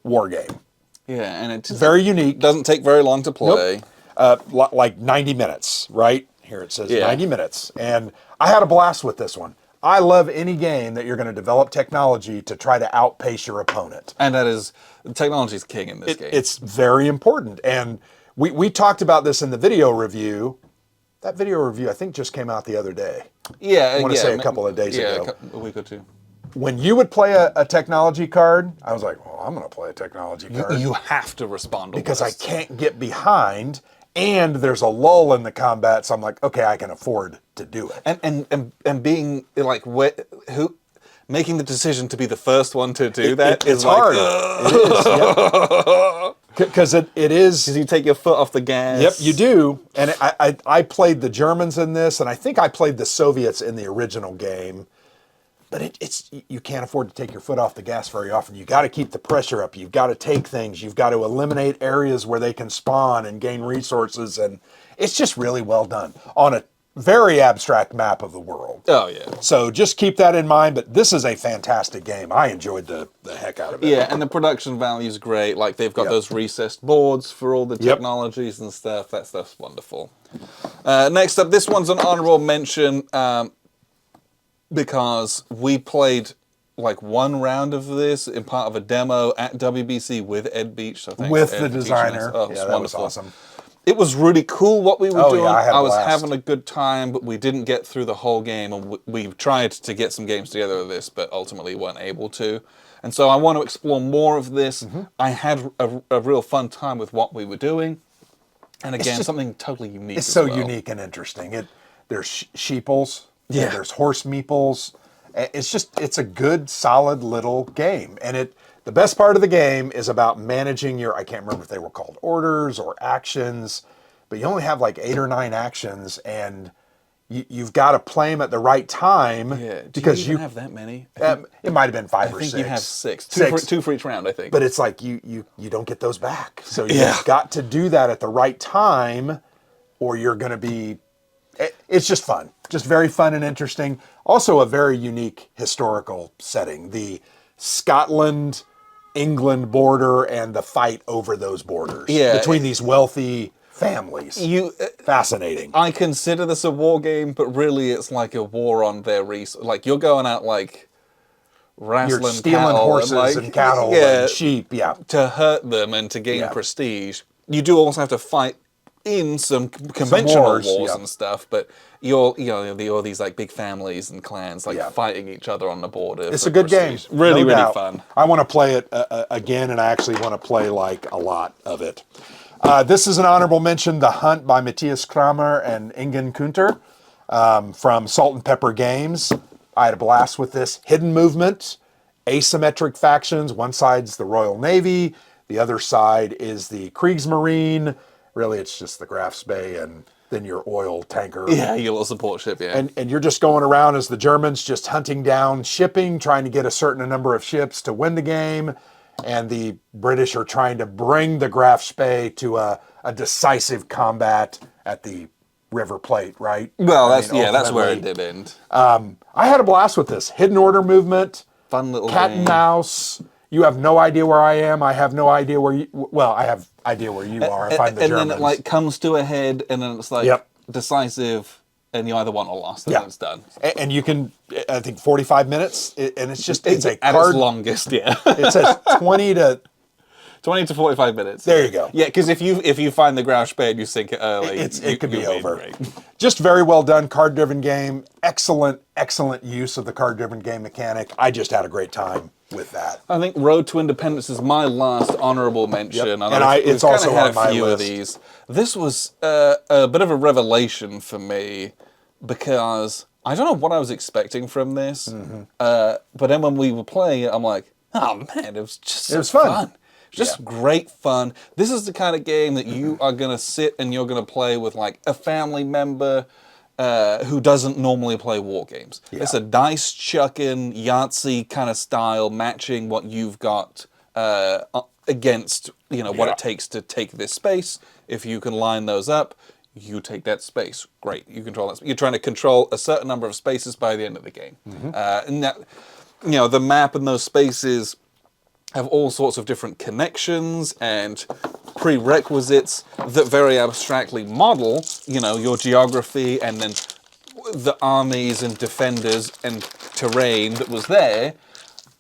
war game. Yeah, and it's Very unique. Doesn't take very long to play. Like 90 minutes, right? Here it says 90 minutes. And I had a blast with this one. I love any game that you're going to develop technology to try to outpace your opponent. And that is, technology's king in this game. It's very important. And we talked about this in the video review. That video review, I think, just came out the other day. Yeah, I want to say a couple of days ago. A week or two. When you would play a technology card, I was like, well, I'm going to play a technology card. You have to respond because I can't get behind, and there's a lull in the combat, so I'm like, okay, I can afford to do it. And being like, making the decision to be the first one to do that it's is like, hard. It is, because it is. Because you take your foot off the gas. Yep, you do. And I played the Germans in this, and I think I played the Soviets in the original game. But it's you can't afford to take your foot off the gas very often. You got to keep the pressure up. You've got to take things. You've got to eliminate areas where they can spawn and gain resources. And it's just really well done on a very abstract map of the world. Oh, yeah. So just keep that in mind. But this is a fantastic game. I enjoyed the heck out of it. Yeah, and the production value is great. Like, they've got those recessed boards for all the technologies and stuff. That stuff's wonderful. Next up, this one's an honorable mention. Because we played like one round of this in part of a demo at WBC with Ed Beach. So thanks with Ed the for teaching designer. us. Oh, Yeah, that wonderful. was awesome. It was really cool what we were doing. Yeah, I was blast. having a good time, but we didn't get through the whole game. And we tried to get some games together with this, but ultimately weren't able to. And so I want to explore more of this. I had a real fun time with what we were doing. And again, something totally unique. It's as so well. unique and interesting. There's sheeples. Yeah. There's horse meeples. It's a good, solid little game. And the best part of the game is about managing I can't remember if they were called orders or actions, but you only have like 8 or 9 actions, and you've got to play them at the right time. Yeah. Because you have that many? It might have been 5 or 6. I think you have 6. Six. Two for each round, I think. But it's like you don't get those back. So you've got to do that at the right time, or you're going to be... It's just fun. Just very fun and interesting. Also a very unique historical setting. The Scotland-England border and the fight over those borders. Between these wealthy families. Fascinating. I consider this a war game, but really it's like a war on their resources. Like, you're going out like wrestling You're stealing cattle horses and cattle and sheep. Yeah. To hurt them and to gain prestige. You do also have to fight in some conventional wars and stuff, but all these like big families and clans like fighting each other on the border. It's a good prestige. game. Really, no really doubt. fun. I want to play it again, and I actually want to play like a lot of it. This is an honorable mention, The Hunt by Matthias Kramer and Ingen Kunter from Salt and Pepper Games. I had a blast with this. Hidden movement, asymmetric factions. One side's the Royal Navy. The other side is the Kriegsmarine. Really, it's just the Grafs Bay and then your oil tanker. Yeah, your little support ship, And you're just going around as the Germans, just hunting down shipping, trying to get a certain number of ships to win the game. And the British are trying to bring the Grafs Bay to a decisive combat at the River Plate, right? Well, that's where it did end. I had a blast with this. Hidden order movement. Fun little cat game. and mouse. You have no idea where I am. I have no idea where you... Well, I have idea where you are if I'm the Germans. And then it like comes to a head, and then it's like decisive, and you either won or lost, and then it's done. And you can, I think, 45 minutes, and it's just... It's a at card... its longest, It says 20 to 45 minutes. There you go. Yeah, because if you find the Grausch Bay and you sink it early, it could be over. Great. Just very well done, card-driven game. Excellent use of the card-driven game mechanic. I just had a great time. with that. I think Road to Independence is my last honorable mention. Yep. And It's we've also kinda had on my a few list. of these. This was a bit of a revelation for me because I don't know what I was expecting from this. Mm-hmm. But then when we were playing it, I'm like, oh man, it was just so It was fun. Just great fun. This is the kind of game that you are going to sit and you're going to play with like a family member who doesn't normally play war games. Yeah. It's a dice chucking, Yahtzee kind of style, matching what you've got against what it takes to take this space. If you can line those up, you take that space. Great, you control that. You're trying to control a certain number of spaces by the end of the game, and that the map and those spaces have all sorts of different connections and prerequisites that very abstractly model, your geography and then the armies and defenders and terrain that was there.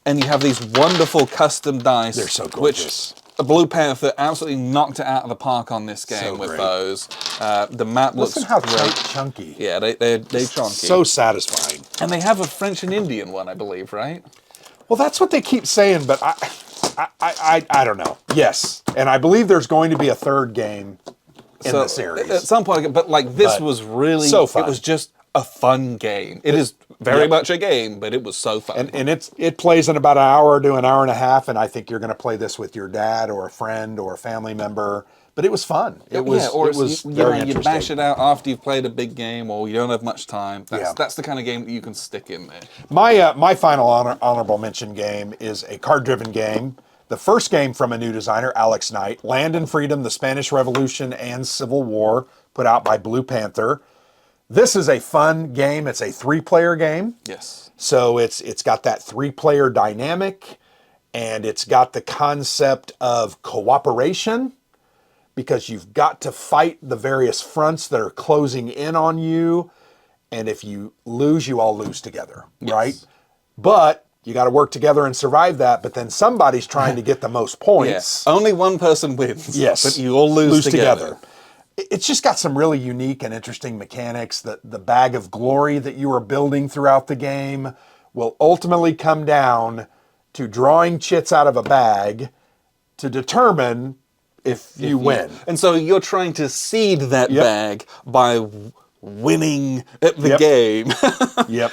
And you have these wonderful custom dice. They're so gorgeous. Which a Blue Panther absolutely knocked it out of the park on this game So with great. those. The map looks Listen how great. chunky. Yeah, they're chunky. So satisfying. And they have a French and Indian one, I believe, right? Well, that's what they keep saying, but I don't know. Yes, and I believe there's going to be a third game in the series. At some point, but like this But was really so fun. It was just a fun game. It is very much a game, but it was so fun. And it plays in about an hour to an hour and a half, and I think you're going to play this with your dad or a friend or a family member. But it was fun. It was very you interesting. bash it out after you've played a big game or you don't have much time. Yeah. That's the kind of game that you can stick in there. My final honorable mention game is a card-driven game. The first game from a new designer, Alex Knight, Land and Freedom, the Spanish Revolution and Civil War, put out by Blue Panther. This is a fun game. It's a 3-player game. Yes. So it's got that 3-player dynamic, and it's got the concept of cooperation, because you've got to fight the various fronts that are closing in on you, and if you lose, you all lose together, right? But you got to work together and survive that, but then somebody's trying to get the most points. Only one person wins. Yes. But you all lose together. It's just got some really unique and interesting mechanics. The bag of glory that you are building throughout the game will ultimately come down to drawing chits out of a bag to determine if you win. And so you're trying to seed that bag by winning at the game. Yep.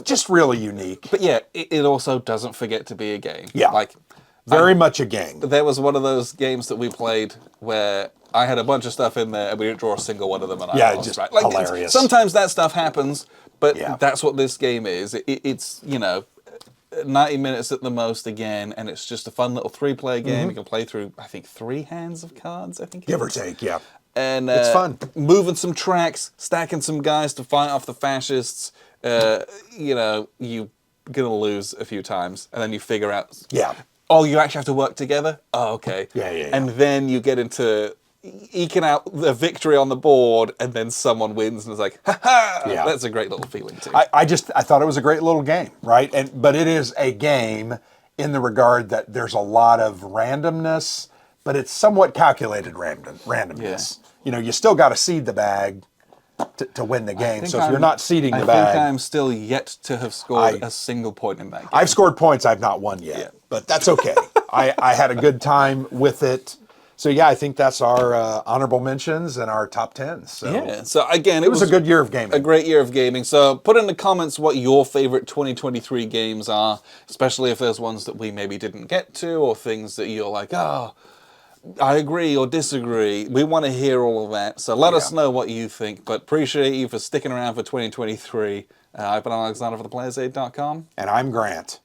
Just really unique. But yeah, it also doesn't forget to be a game. Yeah. Like, Very much a game. there was one of those games that we played where I had a bunch of stuff in there and we didn't draw a single one of them. And I lost, just right? Like, hilarious. Sometimes that stuff happens, but Yeah. that's what this game is. It's 90 minutes at the most again, and it's just a fun little 3-player game. You can play through, I think, 3 hands of cards, I think. Give or take, yeah. And It's fun. Moving some tracks, stacking some guys to fight off the fascists. You're gonna lose a few times, and then you figure out. Yeah. Oh, you actually have to work together. Oh, okay. Yeah. And then you get into eking out the victory on the board, and then someone wins, and it's like, ha ha! Yeah. That's a great little feeling too. I thought it was a great little game, right? But it is a game in the regard that there's a lot of randomness, but it's somewhat calculated randomness. You still got to seed the bag to win the game. So if you're not seeding the bag, I think I'm still yet to have scored a single point in that game. I've scored points. I've not won yet, but that's okay. I had a good time with it. So yeah, I think that's our honorable mentions and our top 10s. So Yeah. So again, it was a good year of gaming. A great year of gaming. So put in the comments what your favorite 2023 games are, especially if there's ones that we maybe didn't get to or things that you're like, oh, I agree or disagree. We want to hear all of that. So let us know what you think. But appreciate you for sticking around for 2023. I've been Alexander for theplayersaid.com. And I'm Grant.